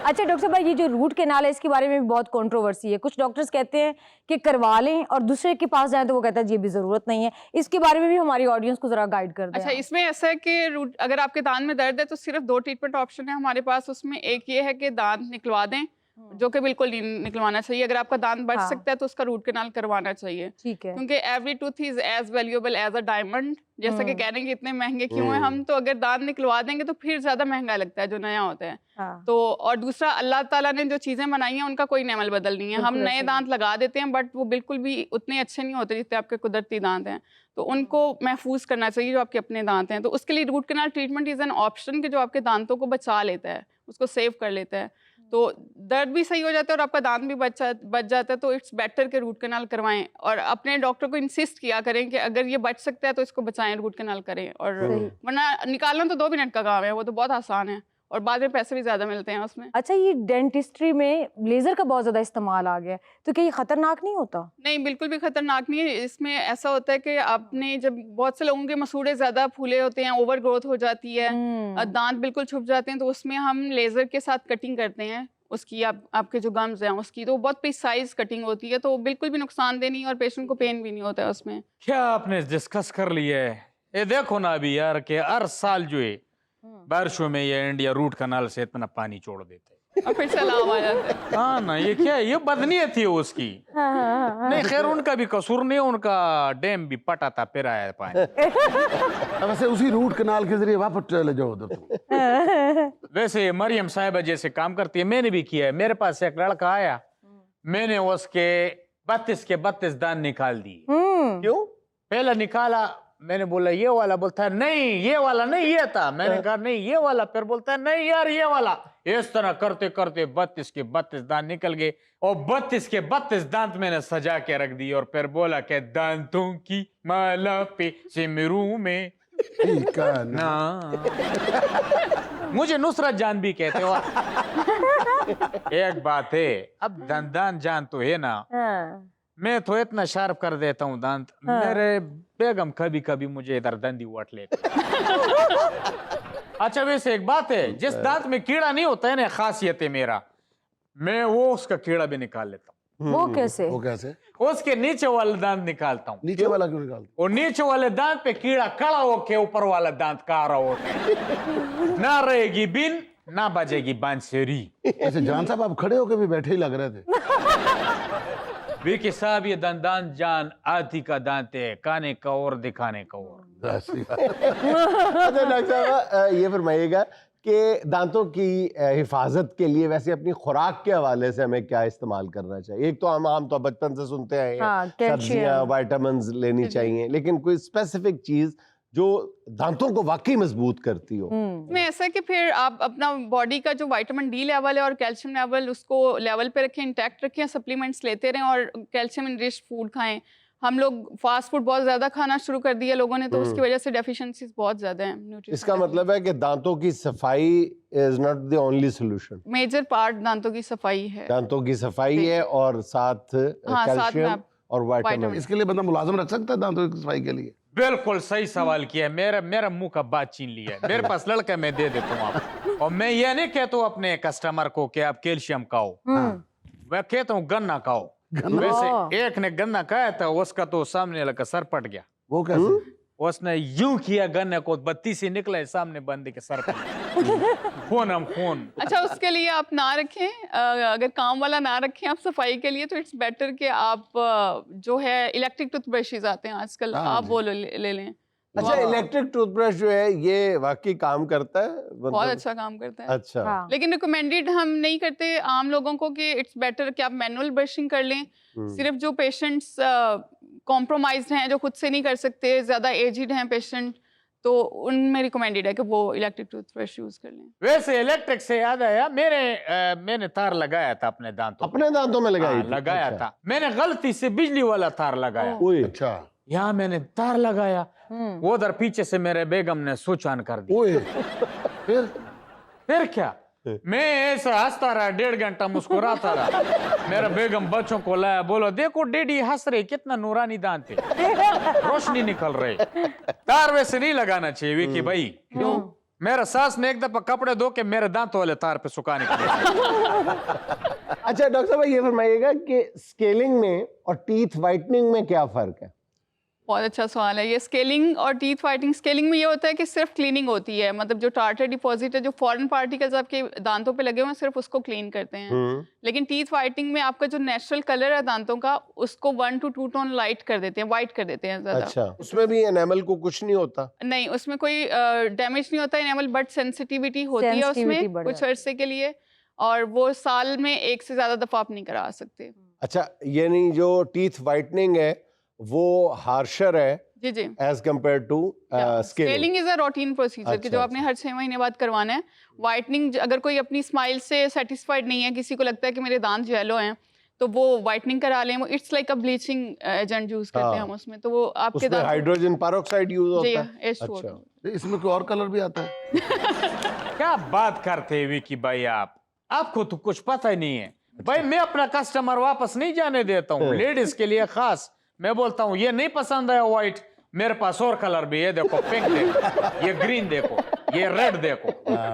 अच्छा डॉक्टर साहब, ये जो रूट कैनाल है इसके बारे में भी बहुत कंट्रोवर्सी है। कुछ डॉक्टर्स कहते हैं कि करवा लें और दूसरे के पास जाएं तो वो कहता है जी अभी जरूरत नहीं है। इसके बारे में भी हमारी ऑडियंस को जरा गाइड कर दें। अच्छा, इसमें ऐसा है कि अगर आपके दांत में दर्द है तो सिर्फ 2 ट्रीटमेंट ऑप्शन है हमारे पास। उसमें एक ये है कि दांत निकलवा दें, जो कि बिल्कुल नहीं निकलवाना चाहिए। अगर आपका दांत बच हाँ। सकता है तो उसका रूट कनाल करवाना चाहिए, ठीक है। क्योंकि every tooth is as valuable as a diamond. जैसा कि कह रहे हैं कि इतने महंगे क्यों हैं हम, तो अगर दांत निकलवा देंगे तो फिर ज्यादा महंगा लगता है जो नया होता है। हाँ। तो और दूसरा, अल्लाह ताला ने जो चीजें बनाई हैं उनका कोई नेमल बदल नहीं है। हम बिल्कुल नए ऐसे दांत लगा देते हैं बट वो बिल्कुल भी उतने अच्छे नहीं होते जितने आपके कुदरती दांत हैं। तो उनको महफूज करना चाहिए जो आपके अपने दांत हैं। तो उसके लिए root canal treatment is an option कि जो आपके दांतों को बचा लेता है, उसको सेव कर लेता है। तो दर्द भी सही हो जाता है और आपका दांत भी बच जाता है। तो इट्स बेटर कि रूट कनाल करवाएं और अपने डॉक्टर को इंसिस्ट किया करें कि अगर ये बच सकता है तो इसको बचाएं, रूट कनाल करें। और वरना निकालना तो 2 मिनट का काम है, वो तो बहुत आसान है और बाद में पैसे भी ज्यादा मिलते हैं उसमें। अच्छा, ये डेंटिस्ट्री में लेजर का बहुत ज्यादा इस्तेमाल आ गया है, तो क्या ये खतरनाक नहीं होता? नहीं, बिल्कुल भी खतरनाक नहीं है। इसमें ऐसा होता है कि आपने जब बहुत से लोगों के मसूड़े ज्यादा फूले होते हैं, ओवर ग्रोथ हो जाती है, दांत बिल्कुल छुप जाते हैं, तो उसमें हम लेजर के साथ कटिंग करते हैं उसकी, आपके जो गम्स हैं उसकी, तो बहुत प्रिसाइज कटिंग होती है, तो बिल्कुल भी नुकसानदेह नहीं और पेशेंट को पेन भी नहीं होता है उसमें। क्या आपने डिस्कस कर लिया है? ये देखो ना अभी यार कि हर साल जो है बारिशों में ये इंडिया रूट कनाल से इतना पानी छोड़ देते हैं और फिर सलाम आ जाता है। हाँ ना, ये क्या है? ये बदनीयत है उसकी। नहीं खैर, उनका भी कसूर नहीं है, उनका डैम भी पटा था फिर आया पानी। अब वैसे उसी रूट कनाल के जरिए वापस चले जाओ उधर तुम। वैसे मरियम साहिबा जैसे काम करती है, मैंने भी किया है। मेरे पास एक लड़का आया, मैंने उसके 32 के 32 दांत निकाल दिए। क्यों? पहला निकाला, मैंने बोला ये वाला, बोलता है नहीं ये वाला नहीं, ये था। मैंने कहा नहीं ये वाला, फिर बोलता है नहीं यार ये वाला। इस तरह करते करते 32 के 32 दांत निकल गए और 32 के 32 दांत मैंने सजा के रख दिए और फिर बोला कि दांतों की माला पे सिमरू में ठीक है ना। ना मुझे नुसरत जान भी कहते हो। एक बात है, अब दंदान जान तो है ना, मैं तो इतना शार्प कर देता हूँ दांत, मेरे बेगम कभी कभी मुझे इधर दंदी वट लेते। अच्छा वैसे एक बात है, जिस दांत में कीड़ा नहीं होता है ना, खासियत है मेरा, मैं वो उसका कीड़ा भी निकाल लेता हूँ। वो कैसे? वो कैसे? उसके नीचे वाला दांत निकालता हूँ। नीचे वाला क्यों निकालते? और नीचे वाले दांत पे कीड़ा खड़ा होके ऊपर वाला दांत कारा होता है। ना रहेगी बिन, ना बजेगी बांसुरी। ऐसे जान साहब आप खड़े होके भी बैठे ही लग रहे थे। विकी साहब, ये दंदान जान आधी का दांत है, खाने का और दिखाने का और। अच्छा डॉक्टर साहब, ये फरमाइएगा कि दांतों की हिफाजत के लिए वैसे अपनी खुराक के हवाले से हमें क्या इस्तेमाल करना चाहिए? एक तो हम आम तो बचपन से सुनते हैं हाँ, सब्जियां, विटामिन्स लेनी चाहिए, लेकिन कोई स्पेसिफिक चीज जो दांतों को वाकई मजबूत करती हो? में ऐसा है कि फिर आप अपना बॉडी का जो विटामिन डी लेवल है और कैल्शियम लेवल, उसको लेवल पे रखें, इंटैक्ट रखें, सप्लीमेंट्स लेते रहें और कैल्शियम इनरिच्ड फूड खाएं। हम लोग फास्ट फूड बहुत ज्यादा खाना शुरू कर दिया लोगों ने, तो उसकी वजह से डेफिशिएंसीज बहुत ज्यादा हैं न्यूट्रिशन। इसका मतलब है कि दांतों की सफाई is not the only solution. Major part दांतों की सफाई है। दांतों की सफाई है और साथ हाँ, साथ में कैल्शियम आप और विटामिन। इसके लिए बंदा मुलाजिम रख सकता है दांतों की सफाई के लिए? बिल्कुल सही सवाल किया, मेरा मुंह का बात छीन लिया। मेरे पास लड़का, मैं दे देता हूँ आपको। और मैं ये नहीं कहता हूँ अपने कस्टमर को कि आप कैल्शियम खाओ, मैं कहता हूँ गन्ना खाओ। वैसे एक ने गन्ना खाया था, उसका तो सामने लगा सर पट गया। वो कैसे? उसने यूं किया गन्ने को, बत्ती से निकला सामने बंदे के सर पर। खून हम खून। अच्छा, उसके लिए आप ना रखें, अगर काम वाला ना रखें आप सफाई के लिए, तो इट्स बेटर कि आप जो है इलेक्ट्रिक टूथब्रशेज आते हैं आजकल, आप वो ले लें। अच्छा, इलेक्ट्रिक टूथब्रश जो है ये वाकई काम करता है? बहुत अच्छा काम करता है। अच्छा। हाँ। लेकिन रिकमेंडेड हम नहीं करते आम लोगों को कि इट्स बेटर कि आप मैनुअल ब्रशिंग कर लें। सिर्फ जो पेशेंट्स कॉम्प्रोमाइज्ड हैं, जो खुद से नहीं कर सकते, ज्यादा एजिड हैं पेशेंट, तो उनमें रिकमेंडेड है कि वो इलेक्ट्रिक टूथब्रश यूज कर लें। वैसे इलेक्ट्रिक से याद आया, मैंने तार लगाया था अपने दांतों पे। अपने दांतों में लगाई थी? लगाया अच्छा। था मैंने, गलती से बिजली वाला तार लगाया। ओए, अच्छा। यहाँ मैंने तार लगाया, वो उधर पीछे से मेरे बेगम ने स्विच ऑन कर दिया। ओए, फिर क्या, मैं ऐसा हंसता रहा, 1.5 घंटा मुस्कुराता रहा। मेरा बेगम बच्चों को लाया, बोलो देखो डैडी हंस रहे, कितना नूरानी दांत है, रोशनी निकल रही। तार वैसे नहीं लगाना चाहिए विकी भाई। क्यों? मेरा सास ने एक दफा कपड़े धो के मेरे दांतों वाले तार पे सुखाने के लिए। अच्छा डॉक्टर साहब, ये फरमाइएगा कि स्केलिंग में और टीथ वाइटनिंग में क्या फर्क है? बहुत अच्छा सवाल है ये। स्केलिंग और टीथ फाइटिंग, स्केलिंग में ये होता है कि सिर्फ क्लीनिंग होती है, मतलब जो टार्टर डिपॉजिट है, जो फॉरेन पार्टिकल्स आपके दांतों पे लगे हुए हैं, सिर्फ उसको क्लीन करते हैं। लेकिन टीथ फाइटिंग में आपका जो नेचुरल कलर है दांतों का, उसको 1 to 2 टोन लाइट कर देते हैं, वाइट कर देते हैं ज्यादा। अच्छा, उसमें भी एनामल को कुछ नहीं होता? नहीं, उसमें कोई डैमेज नहीं होता एनामल, बट सेंसिटिविटी होती है Sensitivity उसमें बढ़ कुछ जाती है। अर्से के लिए, और वो साल में 1 से ज्यादा दफा आप नहीं करा सकते। अच्छा, यानी जो टीथ वाइटनिंग है वो हार्शर है जी जी। As compared to scaling. Scaling is a routine procedure कि जो अच्छा, आपने हर 6 महीने बाद करवाना है। वाइटनिंग अगर कोई अपनी स्माइल से सेटिस्फाइड नहीं है, किसी को लगता है कि मेरे दांत येलो हैं, तो वो वाइटनिंग करा लें। वो it's like a bleaching agent use करते हैं हम उसमें, तो वो आपके उसमें दांत हाइड्रोजन पेरोक्साइड यूज जी होता है? H2O2। अच्छा, इसमें कोई और कलर भी आता है? क्या बात करते हैं विकी भाई, आपको तो कुछ पता ही नहीं है भाई। मैं अपना कस्टमर वापस नहीं जाने देता हूँ, लेडीज के लिए खास। मैं बोलता हूँ ये नहीं पसंद है व्हाइट, मेरे पास और कलर भी है, देखो पिंक देखो, ये ग्रीन देखो, ये रेड देखो।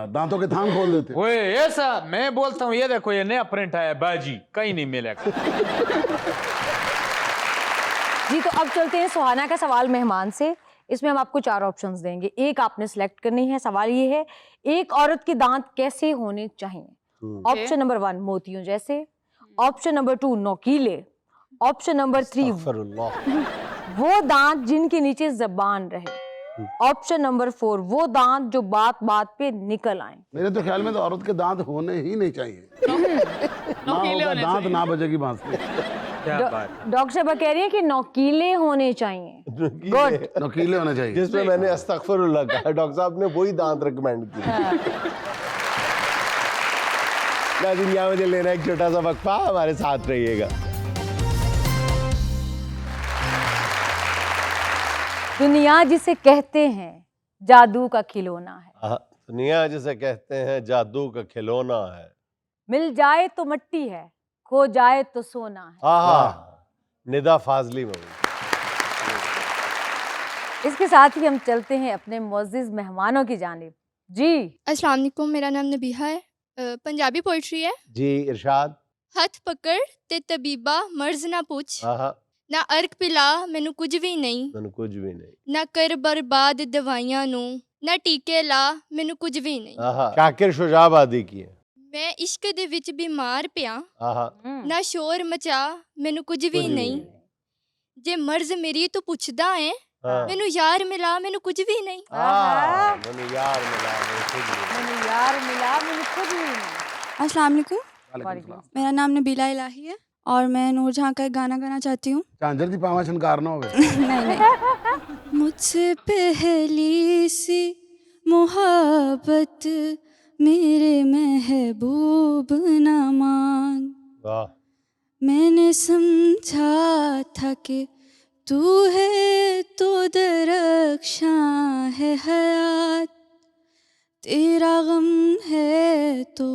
दांतों के थान खोल देते। वो ऐसा मैं बोलता हूँ, ये देखो ये नया प्रिंट आया बाजी, कहीं नहीं मिलेगा। जी तो अब चलते हैं सुहाना का सवाल मेहमान से। इसमें हम आपको 4 ऑप्शंस देंगे, एक आपने सिलेक्ट करनी है। सवाल ये है, एक औरत के दांत कैसे होने चाहिए? ऑप्शन नंबर 1 मोतियों जैसे, ऑप्शन नंबर 2 नोकीले, ऑप्शन नंबर 3 अस्तगफिरुल्लाह। वो दांत जिनके नीचे जबान रहे, ऑप्शन नंबर 4 वो दांत जो बात बात पे निकल आए। मेरे तो ख्याल में तो औरत के दांत होने ही नहीं चाहिए। ना होगा दांत ना बजेगी बांसुरी। क्या बात। डॉक्टर साहब कह रही है कि नोकीले होने चाहिए। गुड। नकीले होने चाहिए। जिसमें मैंने अस्तगफिरुल्लाह कहा, डॉक्टर साहब ने वही दांत रिकमेंड किया। नाज़रीन, यहाँ मुझे लेना एक छोटा सा वक्फा, हमारे साथ रहिएगा। दुनिया जिसे कहते हैं जादू का खिलौना है, दुनिया जिसे कहते हैं जादू का खिलौना है, मिल जाए तो मट्टी है, खो जाए तो सोना है। आहा, निदा फाजली में। इसके साथ ही हम चलते हैं अपने मुअज़्ज़िज़ मेहमानों की जानिब। जी अस्सलाम वालेकुम, मेरा नाम नबीहा है। पंजाबी पोइट्री है। जी इरशाद। हथ पकड़ ते तबीबा मर्ज ना पूछ, आहा, ना अर्क पिला मैनू कुछ भी नहीं, मैंने कुछ भी नहीं। ना कर बर्बाद दवाइयां नू, ना टीके ला मैनू कुछ भी नहीं। आहा, शाकिर शुजाबादी की है। मैं इश्क दे विच बीमार पिया, आहा, ना शोर मचा मैनू कुछ भी नहीं। जे मर्ज मेरी तो पुछदा है, हाँ। मैनू यार मिला मैनू कुछ भी नहीं। आहा, मैंने यार मिला, मैंने खुद भी नहीं। मैंने यार मिला मैंने खुद ही नहीं। अस्सलाम वालेकुम, वालेकुम। मेरा नाम नबीला इलाही है और मैं नूरजहां का एक गाना गाना चाहती हूँ। झांझर दी पावा छनकार ना होवे। नहीं नहीं। मुझसे पहली सी मोहब्बत मेरे महबूब ना मांग, वाह, मैंने समझा था कि तू है तो दरख्शां है हयात, तेरा गम है तो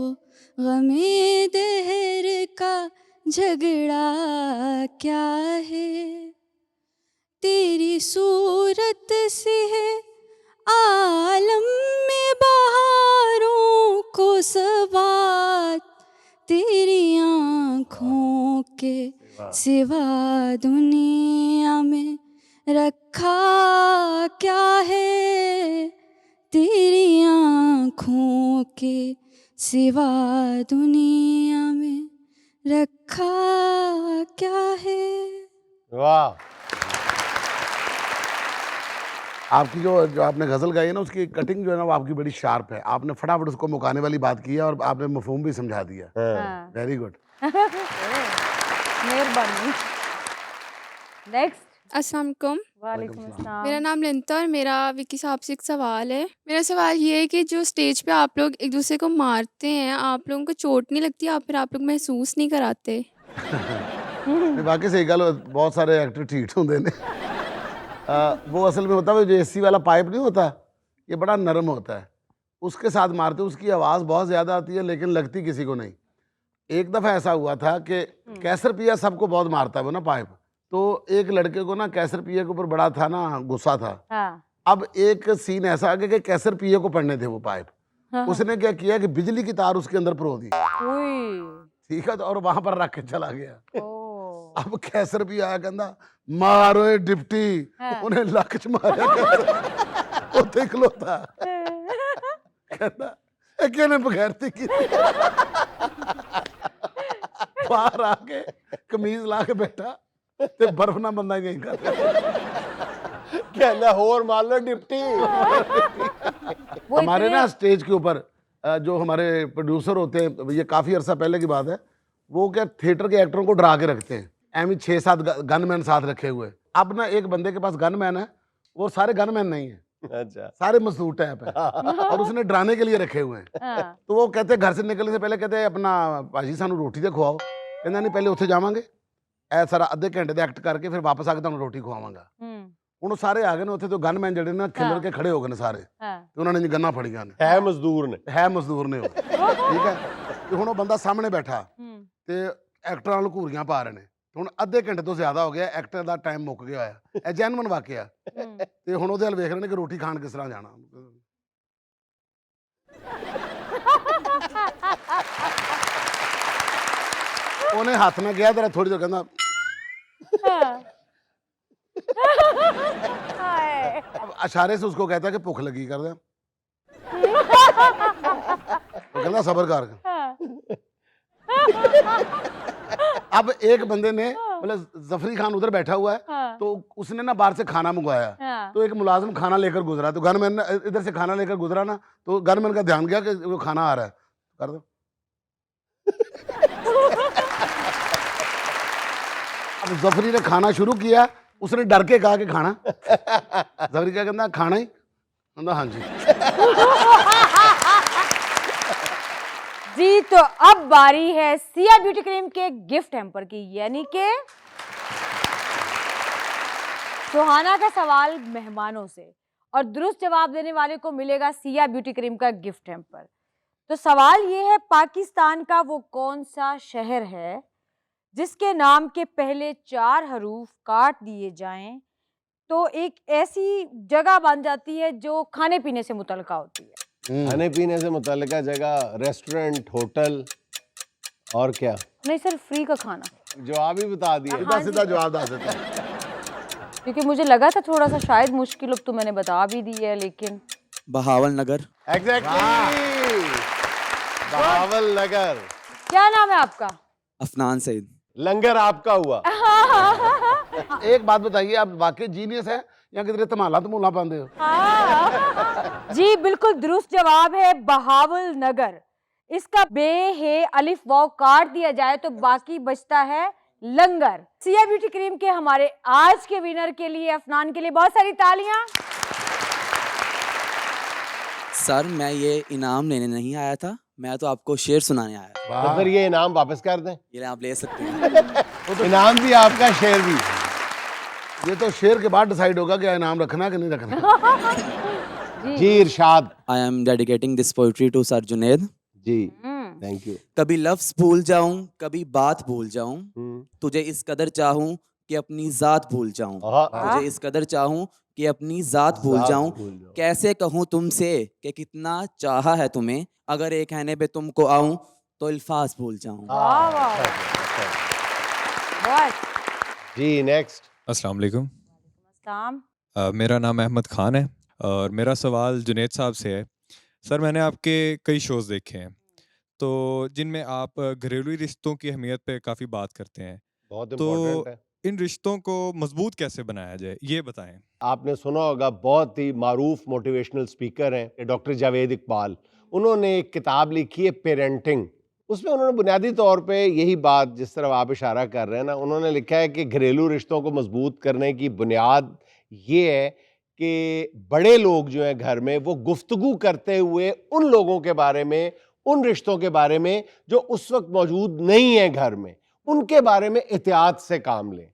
गमे दहर का झगड़ा क्या है। तेरी सूरत से है आलम में बहारों को सवात, तेरी आँखों के सिवा दुनिया में रखा क्या है। तेरी आँखों के सिवा दुनिया में रखा क्या है। वाह। आपकी जो आपने गजल गाई है ना, उसकी कटिंग जो है ना वो आपकी बड़ी शार्प है। आपने फटाफट उसको मुकाने वाली बात की है और आपने मफहूम भी समझा दिया। हाँ। Very good. मेहरबानी। नेक्स्ट। अस्सलाम वालेकुम, वालेकुम अस्सलाम। मेरा नाम लिंता और मेरा विकी साहब से एक सवाल है। मेरा सवाल ये है कि जो स्टेज पे आप लोग एक दूसरे को मारते हैं, आप लोगों को चोट नहीं लगती या फिर आप लोग महसूस नहीं कराते? बाकी सही गल, बहुत सारे एक्टर ठीक होंगे ने। वो असल में होता है जो एसी वाला पाइप नहीं होता, ये बड़ा नरम होता है, उसके साथ मारते उसकी आवाज़ बहुत ज़्यादा आती है लेकिन लगती किसी को नहीं। एक दफ़ा ऐसा हुआ था कि कैसर पिया सबको बहुत मारता है वो ना पाइप, तो एक लड़के को ना कैसर पिया के ऊपर बड़ा था ना गुस्सा था। हाँ। अब एक सीन ऐसा आ गया कि कैसर पिया को पढ़ने थे वो पाइप। उसने क्या किया कि बिजली की तार उसके अंदर परो दी, उई। ठीक है, तो और वहां पर रख के चला गया। ओह। अब कैसर भी आया कहंदा मारो ये डिप्टी उन्हें लक च मारिया कैसर उत्थे खलोता कहंदा ए किहने बगैरती की बाहर आके कमीज ला के बैठा ते बर्फ ना बंदा नहीं कर कहना होर मार लो डिप्टी। हमारे ना स्टेज के ऊपर जो हमारे प्रोड्यूसर होते हैं, ये काफी अरसा पहले की बात है, वो क्या थिएटर के एक्टरों को डरा के रखते हैं। एम 6-7 गनमैन साथ रखे हुए। अब ना एक बंदे के पास गनमैन है, वो सारे गनमैन नहीं है, अच्छा सारे मजदूर टाइप है और उसने डराने के लिए रखे हुए हैं। तो वो कहते हैं घर से निकलने से पहले कहते हैं अपना भाजी सानू रोटी तो खुआओ। कहना नहीं पहले उत्थे जावांगे ऐ सारा आधे घंटे दे एक्ट करके फिर वापस आके तुहानू रोटी खुआवांगा। ਹੁਣ ਸਾਰੇ ਆ ਗਏ ਨੇ ਉੱਥੇ ਤੋਂ ਗਨਮੈਨ ਜਿਹੜੇ ਨੇ ਖਿਲਰ ਕੇ ਖੜੇ ਹੋ ਗਏ ਨੇ ਸਾਰੇ ਤੇ ਉਹਨਾਂ ਨੇ ਜੀ ਗੰਨਾਂ ਫੜੀਆਂ ਨੇ ਹੈ ਮਜ਼ਦੂਰ ਨੇ ਉਹ ਠੀਕ ਹੈ ਤੇ ਹੁਣ ਉਹ ਬੰਦਾ ਸਾਹਮਣੇ ਬੈਠਾ ਤੇ ਐਕਟਰਾਂ ਨੂੰ ਘੂਰੀਆਂ ਪਾ ਰਹੇ ਨੇ ਹੁਣ ਅੱਧੇ ਘੰਟੇ ਤੋਂ ਜ਼ਿਆਦਾ ਹੋ ਗਿਆ ਐਕਟਰ ਦਾ ਟਾਈਮ ਮੁੱਕ ਗਿਆ ਹੋਇਆ ਇਹ ਜੈਨੂਇਨ ਵਾਕਿਆ ਤੇ ਹੁਣ ਉਹਦੇ ਵੱਲ ਵੇਖ ਰਹੇ ਨੇ ਕਿ ਰੋਟੀ ਖਾਣ ਕਿਸ ਤਰ੍ਹਾਂ ਜਾਣਾ ਉਹਨੇ ਹੱਥ ਨਾਲ ਗਿਆ ਤੇਰਾ ਥੋੜੀ ਦੇਰ ਕਹਿੰਦਾ अब इशारे से उसको कहता है कि भूख लगी कर दे तो कहता सबर कर। अब एक बंदे ने मतलब जफरी खान उधर बैठा हुआ है तो उसने ना बाहर से खाना मंगवाया तो एक मुलाजिम खाना लेकर गुजरा तो गनमैन इधर से खाना लेकर गुजरा ना तो गनमैन का ध्यान गया कि वो खाना आ रहा है कर दो। अब जफरी ने खाना शुरू किया उसने डर के कहा कि खाना जफरी क्या कहता खाना ही कहता हाँ जी। जी तो अब बारी है सिया ब्यूटी क्रीम के गिफ्ट हैम्पर की, यानी कि सुहाना का सवाल मेहमानों से और दुरुस्त जवाब देने वाले को मिलेगा सिया ब्यूटी क्रीम का गिफ्ट हैम्पर। तो सवाल ये है, पाकिस्तान का वो कौन सा शहर है जिसके नाम के पहले 4 हरूफ काट दिए जाएं तो एक ऐसी जगह बन जाती है जो खाने पीने से मुतल्लिका होती है। खाने पीने से मुतल्लिका जगह, रेस्टोरेंट, होटल और क्या? नहीं सर, फ्री का खाना। जवाब ही बता दिया। सीधा सीधा जवाब दे देते हैं क्योंकि मुझे लगा था थोड़ा सा शायद मुश्किल, अब तो मैंने बता भी दी है लेकिन बहावल नगर। एग्जैक्टली, बहावल नगर। क्या नाम है आपका? अफनान सईद। लंगर आपका हुआ। एक बात बताइए, आप वाकई जीनियस है या किधर तमाला तमूला पाते हो? जी बिल्कुल दुरुस्त जवाब है बहावल नगर। इसका बे है अलिफ वाव काट दिया जाए तो बाकी बचता है लंगर। सिया ब्यूटी क्रीम के हमारे आज के विनर के लिए, अफनान के लिए बहुत सारी तालियां। सर मैं ये इनाम लेने नहीं आया था, मैं तो आपको शेर सुनाने आया था। तो फिर ये इनाम वापस कर दें। ये आप ले सकते हैं। इनाम भी आपका, शेर भी। ये तो शेर के बाद डिसाइड होगा कि इनाम रखना कि नहीं रखना। जी इरशाद। I am dedicating this poetry to sir Junaid. जी थैंक यू। कभी लफ्ज भूल जाऊं, कभी बात भूल जाऊं, तुझे इस कदर चाहूं कि अपनी जात भूल जाऊं, तुझे इस कदर चाहूं कि अपनी जात भूल जाऊं, कैसे कहूं तुमसे कि कितना चाहा है तुम्हें, अगर एक कहने पे तुमको आऊं तो अल्फाज भूल जाऊं। जी नेक्स्ट। अस्सलाम वालेकुम। अस्सलाम। मेरा नाम अहमद खान है और मेरा सवाल जुनेद साहब से है। सर मैंने आपके कई शोज़ देखे हैं तो जिनमें आप घरेलू रिश्तों की अहमियत पे काफ़ी बात करते हैं, बहुत तो इम्पोर्टेंट है। इन रिश्तों को मजबूत कैसे बनाया जाए ये बताएं। आपने सुना होगा, बहुत ही मारूफ मोटिवेशनल स्पीकर हैं डॉक्टर जावेद इकबाल। उन्होंने एक किताब लिखी है पेरेंटिंग। उसमें उन्होंने बुनियादी तौर पे यही बात जिस तरफ आप इशारा कर रहे हैं ना, उन्होंने लिखा है कि घरेलू रिश्तों को मजबूत करने की बुनियाद ये है कि बड़े लोग जो हैं घर में, वो गुफ्तगू करते हुए उन लोगों के बारे में, उन रिश्तों के बारे में जो उस वक्त मौजूद नहीं है घर में, उनके बारे में एहतियात से काम लें।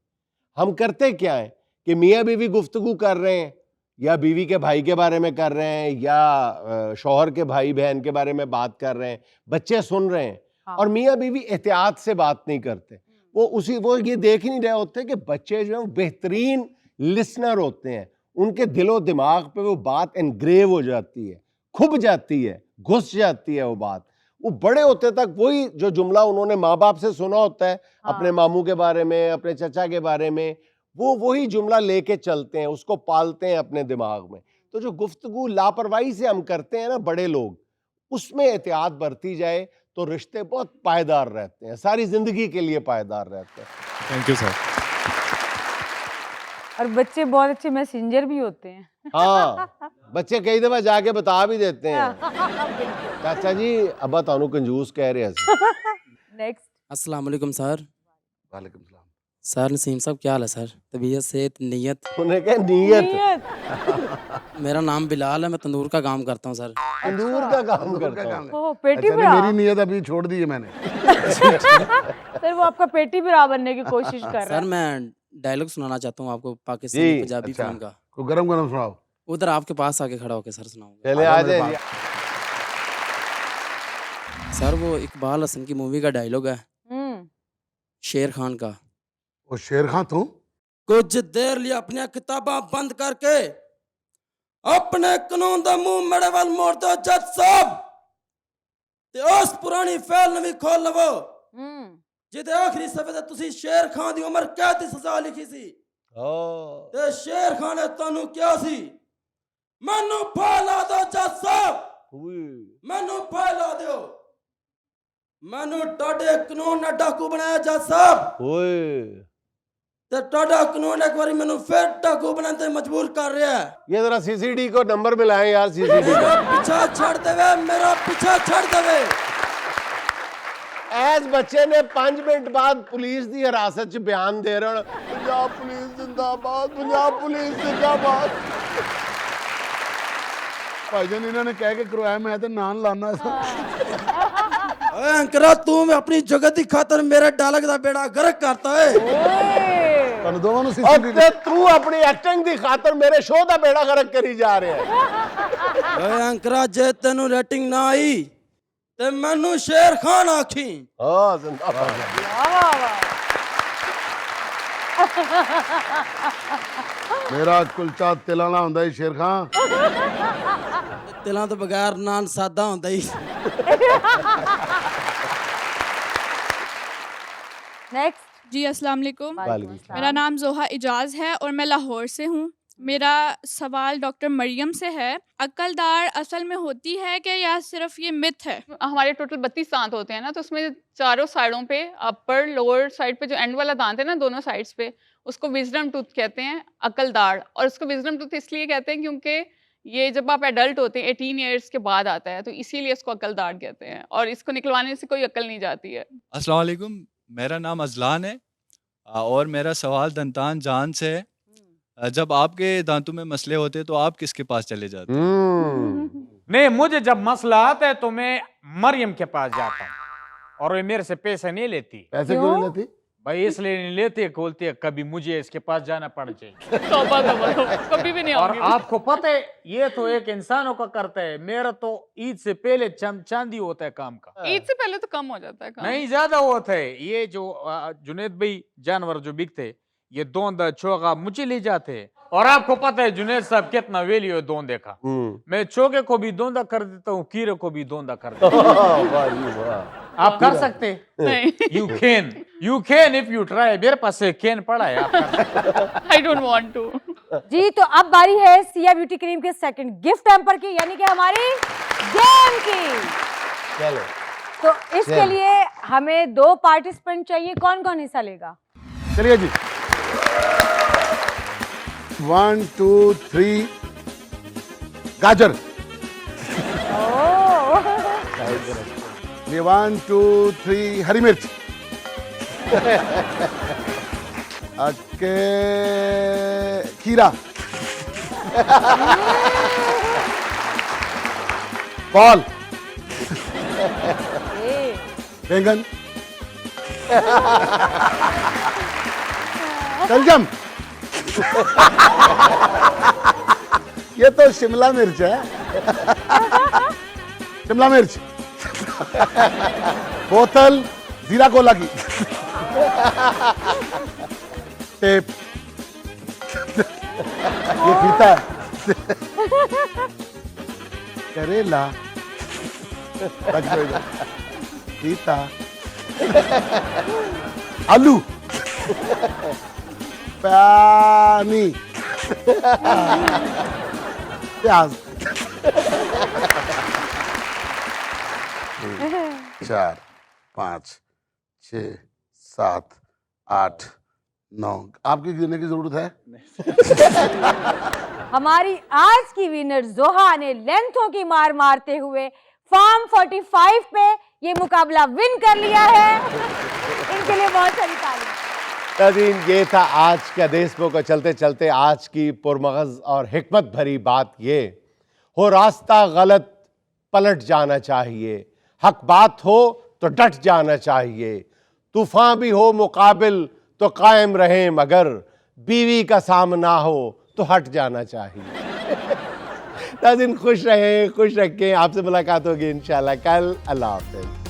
हम करते क्या हैं कि मियाँ बीवी गुफ्तगू कर रहे हैं, या बीवी के भाई के बारे में कर रहे हैं, या शौहर के भाई बहन के बारे में बात कर रहे हैं, बच्चे सुन रहे हैं, और मियाँ बीवी एहतियात से बात नहीं करते। वो ये देख ही नहीं रहे होते कि बच्चे जो हैं बेहतरीन लिसनर होते हैं, उनके दिलो दिमाग पे वो बात एनग्रेव हो जाती है, खुब जाती है, घुस जाती है वो बात। वो बड़े होते तक वही जो जुमला उन्होंने माँ बाप से सुना होता है, हाँ। अपने मामू के बारे में, अपने चचा के बारे में, वो वही जुमला लेके चलते हैं, उसको पालते हैं अपने दिमाग में। तो जो गुफ्तगू लापरवाही से हम करते हैं ना बड़े लोग, उसमें एहतियात बरती जाए तो रिश्ते बहुत पायदार रहते हैं, सारी जिंदगी के लिए पायदार रहते हैं। Thank you sir. और बच्चे बहुत अच्छे मैसेंजर भी होते हैं। हाँ, बच्चे कई दफा जाके बता भी देते हैं, चाचा जी अब्बा तानू कंजूस कह रहे हैं। नेक्स्ट। अस्सलाम वालेकुम सर। वालेकुम सलाम। सर नसीम साहब क्या हाल है सर? तबीयत सेहत नीयत? उन्हें क्या नीयत? मेरा नाम बिलाल है, मैं तंदूर का काम करता हूँ सर। तंदूर का काम करता हूँ। ओह, पेटी अच्छा, बिरा। मेरी नीयत अभी छोड़ दी है मैंने। सर वो आपका पेटी बिरा बनने की कोशिश कर रहा सर है। मैं डायलॉग सुनाना चाहता हूँ आपको, पाकिस्तानी जी, पंजाबी अच्छा। फिल्म का। को गरम गरम सुनाओ। उधर आपके पास आके खड़ा होके सर सुनाऊंगा। चले आ आ जाओ मेरे जाइए। सर वो इकबाल हसन की मूवी का डायलॉग है, शेर खान का। वो शेर खां तू? कुछ देर लिए अपनी किताबां बंद करके अपने कानून दा मुंह मेरे वाल मोड़ दो जज साहब, ते उस पुरानी फाइल नवी खोल लवो जिहदे आखिरी सफे ते तुसी शेर खान दी उम्र कैद दी सजा लिखी सी, ते शेर खान ने तानू क्या सी? मैनू फाला दो जज साहब, मैनू फाला दो। मैनू टाडे कानून ने डाकू बनाया जज साहब, ते टाडा कानून एक बारी मैनू फिर डाकू बनाने ते मजबूर कर रहा है। ये जरा सीसीडी को नंबर मिलाएं यार, सीसीडी मेरा पीछा छड़ देवे, मेरा पीछा छड़ देवे। एज बच्चे ने 5 मिनट बाद पुलिस दी हिरासत च बयान दे रहे हैं, पंजाब पुलिस जिंदाबाद, पंजाब पुलिस जिंदाबाद। भाईजान इन्होंने कह के करवाया, मैं तो नान लाना था। ओए अंकरा तू मैं अपनी जगत की खातर मेरे डालक दा बेड़ा गर्क करता है। ਤੁਹਾਨੂੰ ਦੋਵਾਂ ਨੂੰ और सीसीटीवी ते तू अपनी एक्टिंग दी खातर मेरे शो दा बेड़ा गर्क करी जा रहे हैं। ओए अंकरा जे तेनू रेटिंग ना आई ते मैनू शेर खान आखी। हाँ जिंदाबाद। मेरा कुलचा तिला ना ਹੁੰਦਾ ਹੀ शेर खां। तिलां तो बगैर नान सादा ਹੁੰਦਾ ही। नेक्स्ट। जी अस्सलाम वालेकुम। वालेकुम सलाम। मेरा नाम जोहा इजाज़ है और मैं लाहौर से हूँ। मेरा सवाल डॉक्टर मरियम से है, अक्लदार असल में होती है कि या सिर्फ ये मिथ है? हमारे टोटल 32 दांत होते हैं ना, तो उसमें चारों साइडों पे, अपर लोअर साइड पे जो एंड वाला दांत है ना दोनों साइड्स पे, उसको विजडम टूथ कहते हैं, अक्लदार। और उसको विजडम टूथ इसलिए कहते हैं क्योंकि ये जब आप एडल्ट होते हैं 18 ईयर्स के बाद आता है, तो इसीलिए इसको अक्लदार कहते हैं, और इसको निकलवाने से कोई अक्ल नहीं जाती है। अस्सलाम वालेकुम, मेरा नाम अजलान है और मेरा सवाल दंतान जान से है। जब आपके दांतों में मसले होते हैं तो आप किसके पास चले जाते हैं? नहीं, मुझे जब मसला आता है तो मैं मरियम के पास जाता हूँ और ये मेरे से पैसे नहीं लेती। पैसे क्यों नहीं लेती? भाई इसलिए नहीं लेते, बोलते हैं कभी मुझे इसके पास जाना पड़ जाए। तौबा तौबा तौबा, कभी भी नहीं और आऊंगी। आपको पता है ये तो एक इंसानों का करता है, मेरा तो ईद से पहले चांदी होता है काम का। ईद से पहले तो कम हो जाता है काम। नहीं ज्यादा होता है। ये जो जुनेद भाई जानवर जो बिकते, ये दोंदा चोगा मुझे ले जाते हैं। और आपको पता है जुनेद साहब कितना वैल्यू है दोंदे का। मैं चोगे को भी दोंदा कर देता हूँ, कीरे को भी दोंदा कर देता हूँ। आप कर सकते? नहीं। You can if you try. मेरे पास से कैन पड़ा है, आप कर सकते। I don't want to. जी तो अब बारी है सिया ब्यूटी क्रीम के सेकंड गिफ्ट हैम्पर की, यानी कि हमारी गेम की। चलो तो इसके लिए हमें 2 पार्टिसिपेंट चाहिए। कौन कौन हिस्सा लेगा? चलिए जी, 1 2 3 गाजर। ये 1 2 3 हरी मिर्च। ओके, खीरा। बॉल। बैंगन। शलजम। ये तो शिमला मिर्च है। शिमला मिर्च। बोतल जीरा कोला की। टेप। ये फीता है। करेला। रख दो इधर। सीता। आलू। पानी। प्याज। 4 5 6 7 8 9। आपकी गिनने की जरूरत है? हमारी आज की विनर जोहा ने लेंथों की मार मारते हुए फार्म 45 पे ये मुकाबला विन कर लिया है। इनके लिए बहुत सारी तालियां। नाज़रीन, ये था आज का देश बुक। और चलते चलते आज की पुरमगज़ और हिकमत भरी बात ये हो, रास्ता गलत पलट जाना चाहिए, हक बात हो तो डट जाना चाहिए, तूफान भी हो मुकाबिल तो कायम रहे, मगर बीवी का सामना हो तो हट जाना चाहिए। नाज़रीन, खुश रहें, खुश रखें। आपसे मुलाकात होगी इंशाल्लाह कल। अल्लाह हाफ़िज़।